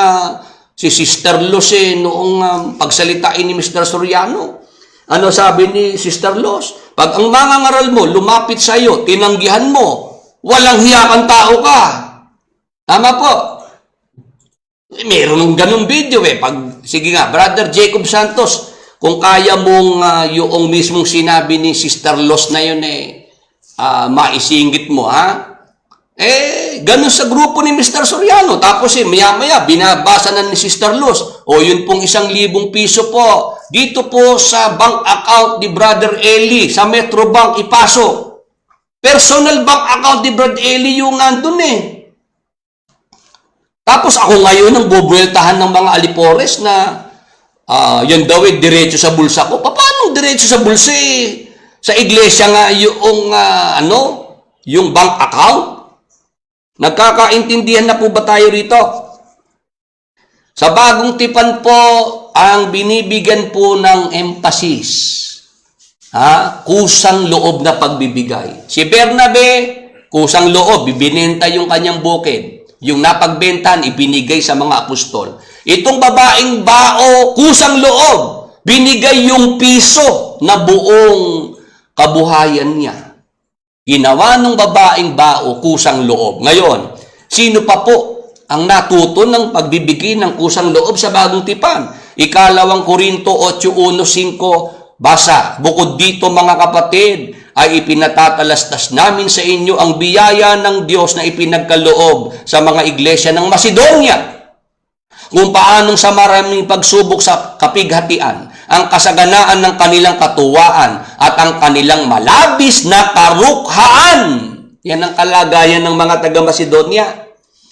si Sister Los noong pagsalitain ni Mr. Soriano. Ano sabi ni Sister Los? Pag ang mga ngaral mo lumapit sa iyo, tinanggihan mo, walang hiya kang tao ka. Tama po. Meron ng ganung video sige nga, Brother Jacob Santos, kung kaya mong yung mismong sinabi ni Sister Los na yun maisingit mo, ganun sa grupo ni Mr. Soriano. Tapos maya-maya, binabasa na ni Sister Los. Yun pong 1,000 piso po. Dito po sa bank account ni Brother Eli, sa Metrobank, ipasok. Personal bank account ni Brother Eli yung nandun Tapos ako ngayon ang bubueltahan ng mga alipores na yan daw diretso sa bulsa ko. Paano diretso sa bulsa Sa iglesia nga yung yung bank account? Nagkakaintindihan na po ba tayo rito? Sa bagong tipan po, ang binibigyan po ng emphasis, kusang loob na pagbibigay. Si Bernabe, kusang loob, bibinenta yung kanyang bukid. Yung napagbentahan, ibinigay sa mga apostol. Itong babaeng bao, kusang loob, binigay yung piso na buong kabuhayan niya. Ginawa ng babaeng bao, kusang loob. Ngayon, sino pa po ang natuto ng pagbibigay ng kusang loob sa bagong tipan? 2 Korinto 8:1-5, basa, bukod dito mga kapatid, ay ipinatatalastas namin sa inyo ang biyaya ng Diyos na ipinagkaloob sa mga iglesia ng Macedonia. Kung paanong sa maraming pagsubok sa kapighatian ang kasaganaan ng kanilang katuwaan at ang kanilang malabis na karukhaan. Yan ang kalagayan ng mga taga-Macedonia.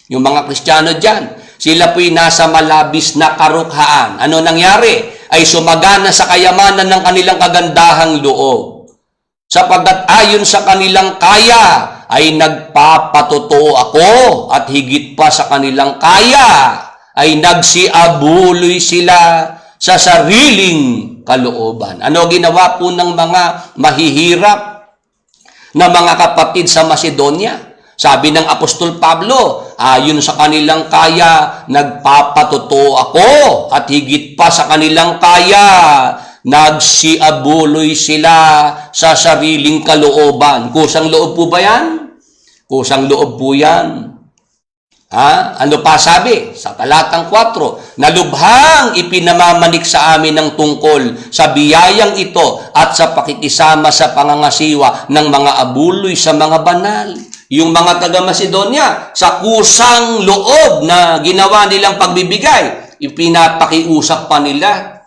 Yung mga Kristiyano dyan, sila po'y nasa malabis na karukhaan. Ano nangyari? Ay sumagana sa kayamanan ng kanilang kagandahang loob. Sapagkat ayon sa kanilang kaya, ay nagpapatotoo ako at higit pa sa kanilang kaya, ay nagsiabuloy sila sa sariling kalooban. Ano ginawa po ng mga mahihirap na mga kapatid sa Macedonia? Sabi ng Apostol Pablo, ayon sa kanilang kaya, nagpapatotoo ako at higit pa sa kanilang kaya, nagsiabuloy sila sa sariling kalooban. Kusang loob po ba yan? Kusang loob po yan. Ano pa sabi? Sa talatang 4, nalubhang ipinamamanik sa amin ng tungkol sa biyayang ito at sa pakikisama sa pangangasiwa ng mga abuloy sa mga banal. Yung mga taga-Macedonia, sa kusang loob na ginawa nilang pagbibigay, ipinapakiusap pa nila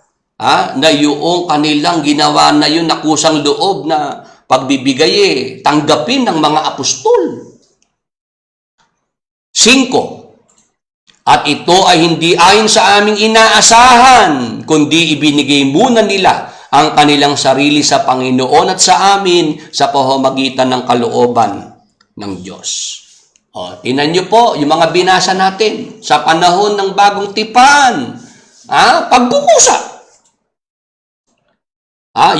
na yung kanilang ginawa na yun na kusang loob na pagbibigay tanggapin ng mga apostol. 5. At ito ay hindi ayon sa aming inaasahan, kundi ibinigay muna nila ang kanilang sarili sa Panginoon at sa amin sa pamamagitan ng kalooban ng Diyos. Tingnan niyo po yung mga binasa natin sa panahon ng bagong tipan. Pagkukusa.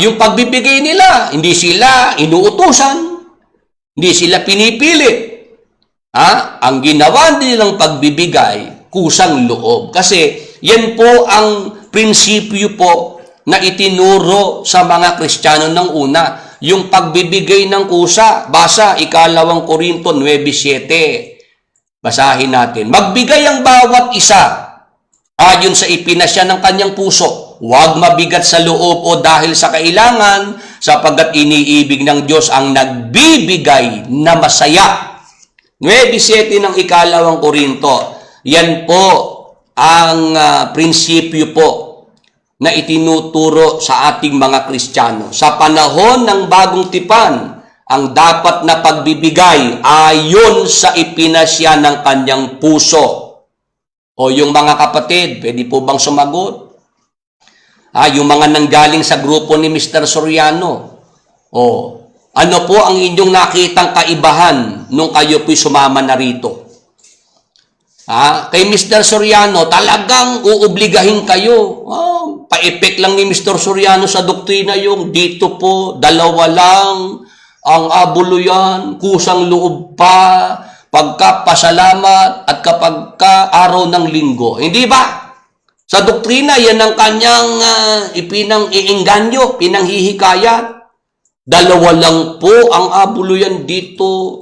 Yung pagbibigay nila, hindi sila inuutusan, hindi sila pinipili. Ang ginawa nilang pagbibigay, kusang loob. Kasi yan po ang prinsipyo po na itinuro sa mga Kristiyano ng una. Yung pagbibigay ng kusa, basa, 2 Korinto 9:7. Basahin natin. Magbigay ang bawat isa ayon sa ipinasya ng kanyang puso. Huwag mabigat sa loob o dahil sa kailangan, sapagkat iniibig ng Diyos ang nagbibigay na masaya. 9:7 ng 2 Korinto. Yan po ang prinsipyo po na itinuturo sa ating mga Kristiyano. Sa panahon ng bagong tipan, ang dapat na pagbibigay ayon sa ipinasya ng kanyang puso. O yung mga kapatid, pwede po bang sumagot? Yung mga nanggaling sa grupo ni Mr. Soriano. Ano po ang inyong nakitang kaibahan nung kayo po'y sumama na rito? Kay Mr. Soriano, talagang uubligahin kayo. Pa-effect lang ni Mr. Soriano sa doktrina yung dito po, 2 lang, ang abuluyan, kusang loob pa, pagkapasalamat at kapag araw ng linggo. Hindi ba? Sa doktrina, yan ang kanyang ipinang-iinganyo, pinanghihikayat. 2 lang po ang abuluyan dito,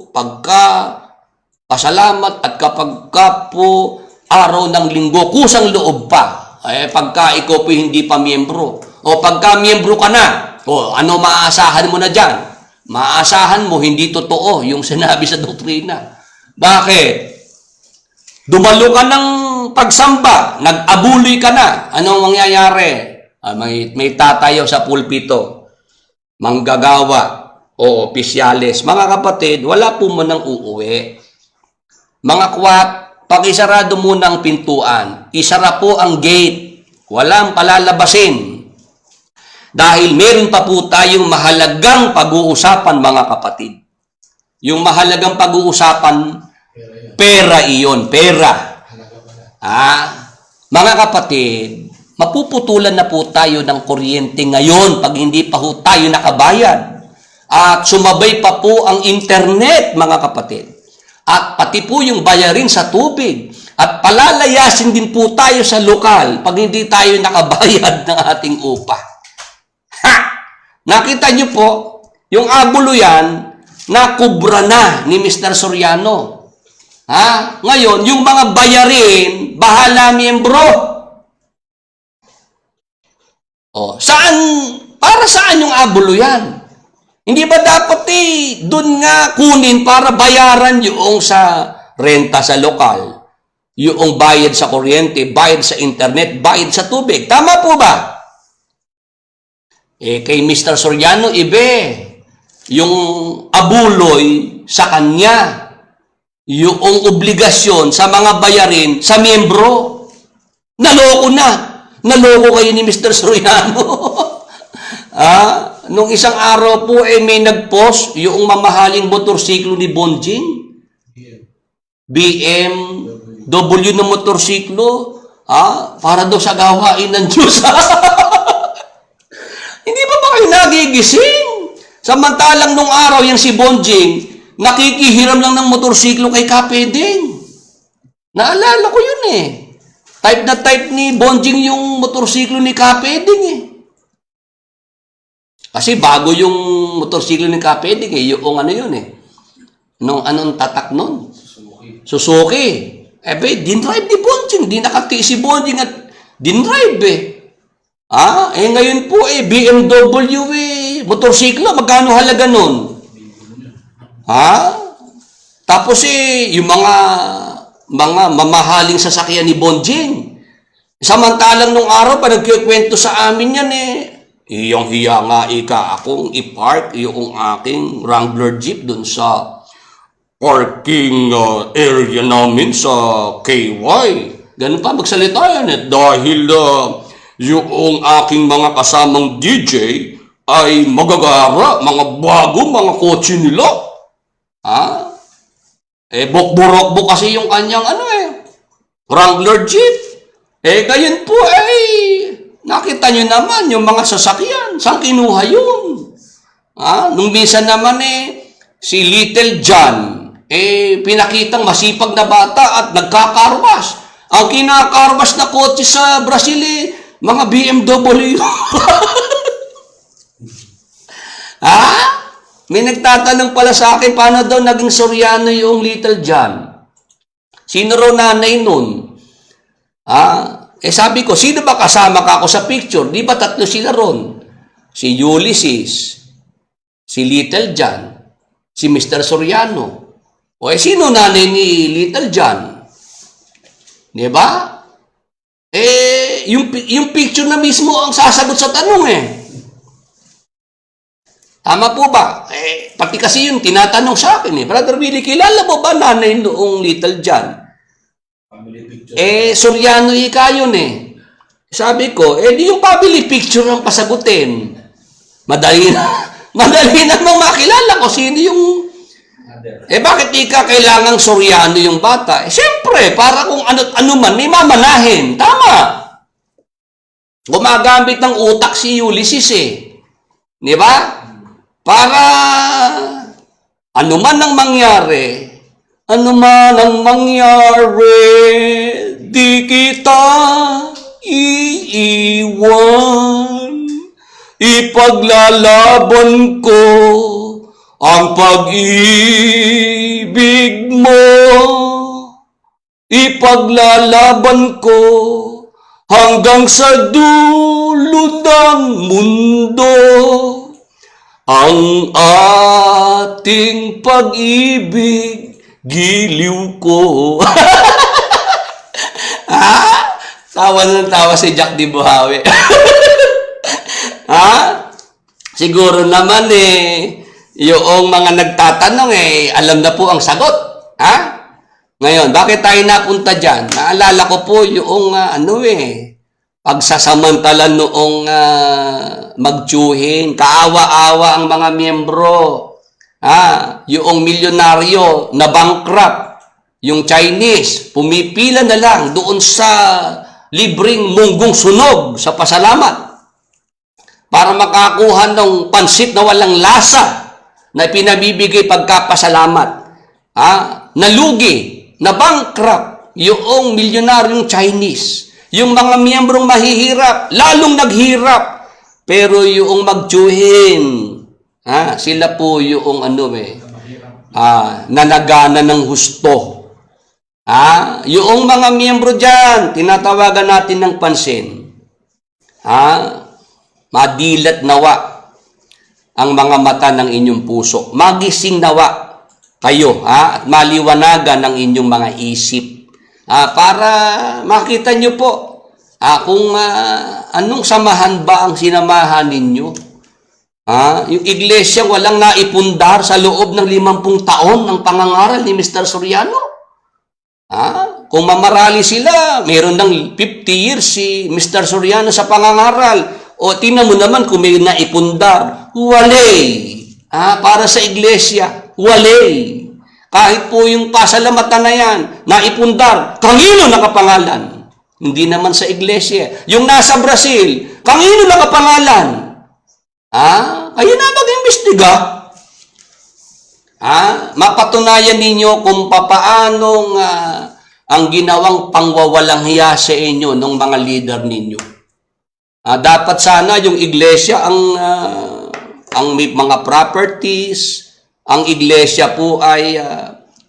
pasalamat at kapag po araw ng linggo, kusang loob pa. Pagka ikaw po hindi pa miyembro. O pagka miyembro ka na, ano maaasahan mo na dyan? Maaasahan mo, hindi totoo yung sinabi sa doktrina. Bakit? Dumalo ka ng pagsamba, nag-abuloy ka na. Anong mangyayari? May tatayo sa pulpito, manggagawa o opisyales. Mga kapatid, wala po mo nang uuwi. Mga kwat, pakisarado muna ang pintuan. Isara po ang gate. Walang palalabasin. Dahil meron pa po tayong mahalagang pag-uusapan, mga kapatid. Yung mahalagang pag-uusapan, pera iyon. Pera. Mga kapatid, mapuputulan na po tayo ng kuryente ngayon pag hindi pa po tayo nakabayad. At sumabay pa po ang internet, mga kapatid. At pati po yung bayarin sa tubig. At palalayasin din po tayo sa lokal pag hindi tayo nakabayad ng ating upa. Nakita niyo po, yung abuluyan, nakubra na ni Mr. Soriano. Ngayon, yung mga bayarin, bahala miyembro. Para saan yung abuluyan? Hindi ba dapat doon nga kunin para bayaran yung sa renta sa lokal, yung bayad sa kuryente, bayad sa internet, bayad sa tubig? Tama po ba? Kay Mr. Soriano, ibe. Yung abuloy sa kanya. Yung obligasyon sa mga bayarin sa miyembro. Naloko na. Naloko kayo ni Mr. Soriano. Nung isang araw po, may nag-post yung mamahaling motorsiklo ni Bonjing. BMW na motorsiklo. Para daw sa gawain ng Diyos. Hindi ba kayo nagigising? Samantalang nung araw yung si Bonjing, nakikihiram lang ng motorsiklo kay Kapeding. Naalala ko yun eh. Type na type ni Bonjing yung motorsiklo ni Kapeding eh. Kasi bago yung motorsiklo ni Kapeding eh, yung ano yun eh. Anong tatak nun? Suzuki. Dinrive ni Bonjing. Di nakati si Bonjing at dinrive eh. Ngayon po BMW motorsiklo, magkano halaga nun? Tapos yung mga mamahaling sasakyan ni Bonjing. Samantalang nung araw pa nagkikwento sa amin yan iyang-hiya nga akong i-park yung aking Wrangler Jeep dun sa parking area namin sa KY. Ganun pa magsalita yan dahil yung aking mga kasamang DJ ay magagara, mga bago, mga kotse nila. Bokborokbo kasi yung kanyang Wrangler Jeep. Gayon po nakita nyo naman yung mga sasakyan. Saan kinuha yun? Nung minsan naman si Little John, pinakitang masipag na bata at nagkakarwas. Ang kinakarwas na kotse sa Brazil mga BMW. May nagtatanong pala sa akin, paano daw naging Soriano yung Little John? Sino raw nanay nun? Sabi ko, sino ba kasama ka ako sa picture? Di ba tatlo sila ron? Si Ulysses, si Little John, si Mr. Soriano. Sino nanay ni Little John? Di ba? Yung picture na mismo ang sasagot sa tanong Tama po ba? Pati kasi yung tinatanong sa akin Brother Willie, kilala mo ba nanay noong Little John? Soriano ka yun Sabi ko, di yung family picture ang pasagutin. Madali namang makilala ko sino yung... bakit kailangang Soriano yung bata? Siyempre, para kung ano man, may mamanahin. Tama. Gumagamit ng utak si Ulysses Di ba? Para ano man ang mangyari, di kita iiwan. Ipaglalaban ko ang pag-ibig mo. Ipaglalaban ko hanggang sa dulo ng mundo. Ang ating pag-ibig, giliw ko. Tawa si Jack Di Buhawi. Siguro naman yung mga nagtatanong alam na po ang sagot. Ngayon, bakit tayo napunta dyan? Naalala ko po yung pagsasamantala noong magtsuhin, kaawa-awa ang mga miyembro. Yung milyonaryo na bankrupt, yung Chinese, pumipila na lang doon sa libreng munggong sunog sa pasalamat para makakuha ng pansit na walang lasa na pinabibigay pagkapasalamat. Nalugi, na bankrupt yung milyonaryong Chinese. Yung mga miyembrong mahihirap, lalong naghirap. Pero yung magtsuhin, sila po yung nanagana ng husto. Yung mga miyembro dyan, tinatawagan natin ng pansin. Madilat nawa ang mga mata ng inyong puso. Magising nawa kayo, at maliwanagan ng inyong mga isip. Para makita nyo po kung anong samahan ba ang sinamahan ninyo. Yung iglesia walang naipundar sa loob ng 50 taon ng pangangaral ni Mr. Soriano. Kung mamarali sila, meron ng 50 years si Mr. Soriano sa pangangaral. O tingnan mo naman kung may naipundar. Walay. Para sa iglesia. Walay. Kahit po yung pasalamatan na yan, naipundar, kanino nakapangalan? Hindi naman sa iglesia. Yung nasa Brazil, kanino nakapangalan? Kayo na mag-imbestiga. Mapatunayan ninyo kung papaanong ang ginawang pangwawalang hiya sa inyo ng mga leader ninyo. Dapat sana yung iglesia ang may mga properties, ang iglesia po ay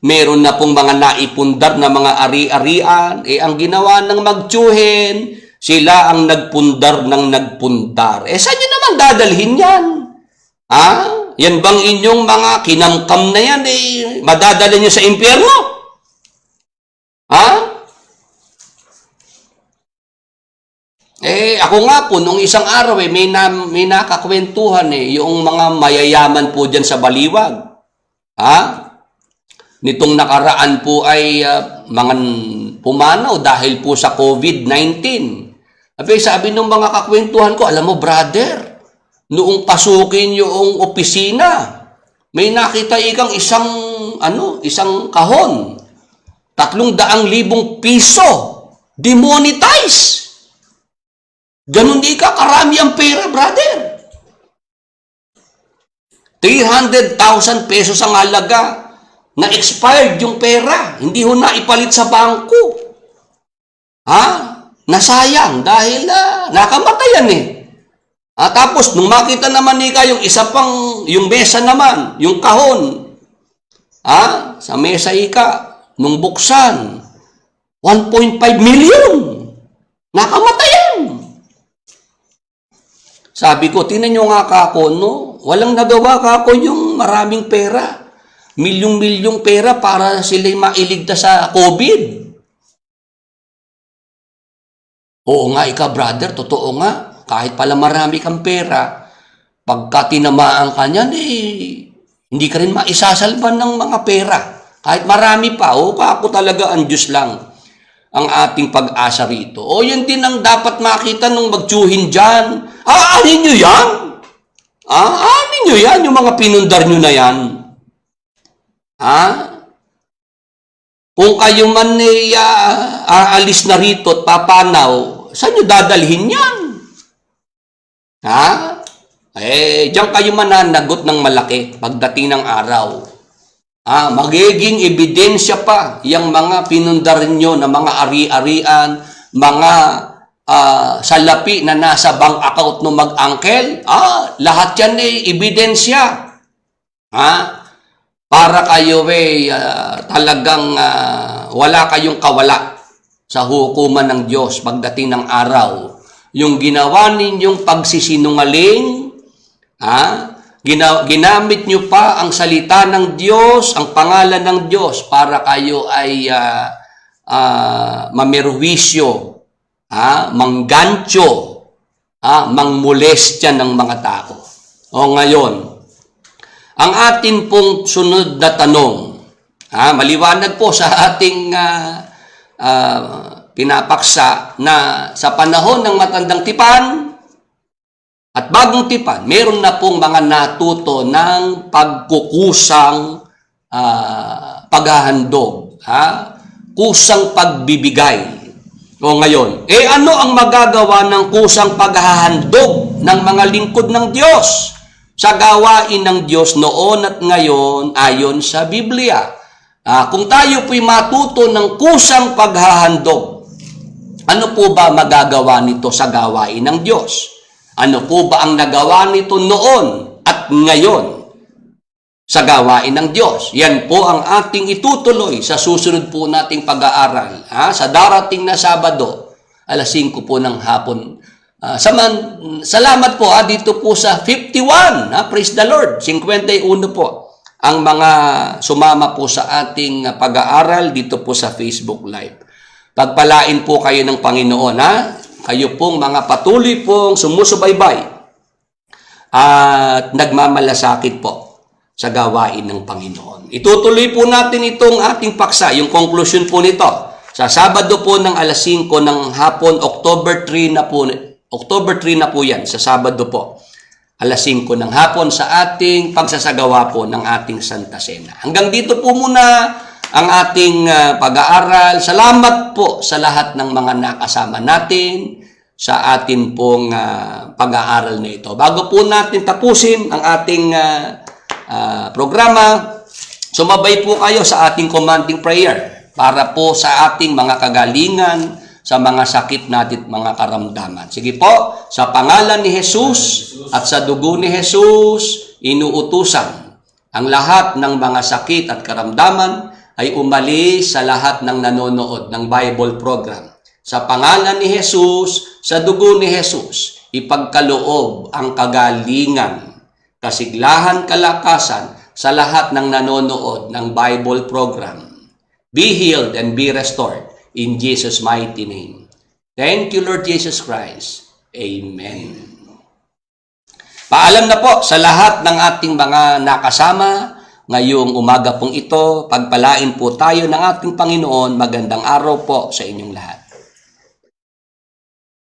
meron na pong mga naipundar na mga ari-arian. Ang ginawa ng magtsuhin, sila ang nagpundar ng nagpundar. Saan nyo naman dadalhin yan? Yan bang inyong mga kinamkam na yan, madadala nyo sa impyerno? Ako nga po, nung isang araw, may nakakwentuhan, yung mga mayayaman po dyan sa Baliwag. Nitong nakaraan po ay mga pumanaw dahil po sa COVID-19. Sabi ng mga kakwentuhan ko, alam mo brother, noong pasukin yung opisina, may nakita ikang isang kahon, 300,000 piso, demonetize. Ganun di ka karami ang pera, brother. 300,000 pesos ang halaga na expired yung pera. Hindi ho na ipalit sa bangko. Nasayang dahil nakamatayan tapos nung makita naman yung isa pang, yung mesa naman, yung kahon, sa mesa nung buksan, 1.5 million. Nakamatayan. Sabi ko, tingnan nyo nga kako, walang nagawa kako yung maraming pera. Milyong-milyong pera para sila'y mailigtas sa COVID. Oo nga, brother, totoo nga. Kahit pala marami kang pera, pagka tinamaan ka niyan, hindi ka rin maisasalban ng mga pera. Kahit marami pa, ako talaga ang Diyos lang ang ating pag-asa rito. Yan din ang dapat makita nung magtsuhin dyan. Anin nyo yan? Anin nyo yan, yung mga pinundar nyo na yan? Kung kayo man aalis na rito at papanaw, saan nyo dadalhin yan? Diyan kayo mananagot ng malaki pagdating ng araw. Magiging ebidensya pa yung mga pinundar nyo na mga ari-arian, mga salapi na nasa bank account no mag-angkel. Lahat yan ebidensya. Para kayo talagang wala kayong kawala sa hukuman ng Diyos pagdating ng araw. Yung ginawa ninyong pagsisinungaling, ginamit nyo pa ang salita ng Diyos, ang pangalan ng Diyos para kayo ay mamerwisyo, manggancho, mangmolestya ng mga tao. Ngayon, ang atin pong sunod na tanong, maliwanag po sa ating pinapaksa na sa panahon ng matandang tipan at bagong tipan, meron na pong mga natuto ng pagkukusang paghahandog, kusang pagbibigay. Ngayon, ano ang magagawa ng kusang paghahandog ng mga lingkod ng Diyos sa gawain ng Diyos noon at ngayon ayon sa Biblia? Kung tayo po'y matuto ng kusang paghahandog, ano po ba magagawa nito sa gawain ng Diyos? Ano po ba ang nagawa nito noon at ngayon sa gawain ng Diyos? Yan po ang ating itutuloy sa susunod po nating pag-aaral. Sa darating na Sabado, alas 5 po ng hapon. Salamat po dito po sa 51. Praise the Lord. 51 po ang mga sumama po sa ating pag-aaral dito po sa Facebook Live. Pagpalain po kayo ng Panginoon. Kayo pong mga patuloy pong sumusubaybay at nagmamalasakit po sa gawain ng Panginoon. Itutuloy po natin itong ating paksa, yung conclusion po nito. Sa Sabado po ng alas 5 ng hapon, October 3 na po yan, sa Sabado po. Alas 5 ng hapon sa ating pagsasagawa po ng ating Santa Cena. Hanggang dito po muna ang ating pag-aaral. Salamat po sa lahat ng mga nakasama natin sa atin pong pag-aaral na ito. Bago po natin tapusin ang ating programa, sumabay po kayo sa ating commanding prayer para po sa ating mga kagalingan, sa mga sakit natin, mga karamdaman. Sige po, sa pangalan ni Jesus at sa dugo ni Jesus, inuutusan ang lahat ng mga sakit at karamdaman ay umalis sa lahat ng nanonood ng Bible program. Sa pangalan ni Jesus, sa dugo ni Jesus, ipagkaloob ang kagalingan, kasiglahan, kalakasan sa lahat ng nanonood ng Bible program. Be healed and be restored in Jesus' mighty name. Thank you, Lord Jesus Christ. Amen. Paalam na po sa lahat ng ating mga nakasama ngayong umaga pong ito. Pagpalain po tayo ng ating Panginoon. Magandang araw po sa inyong lahat.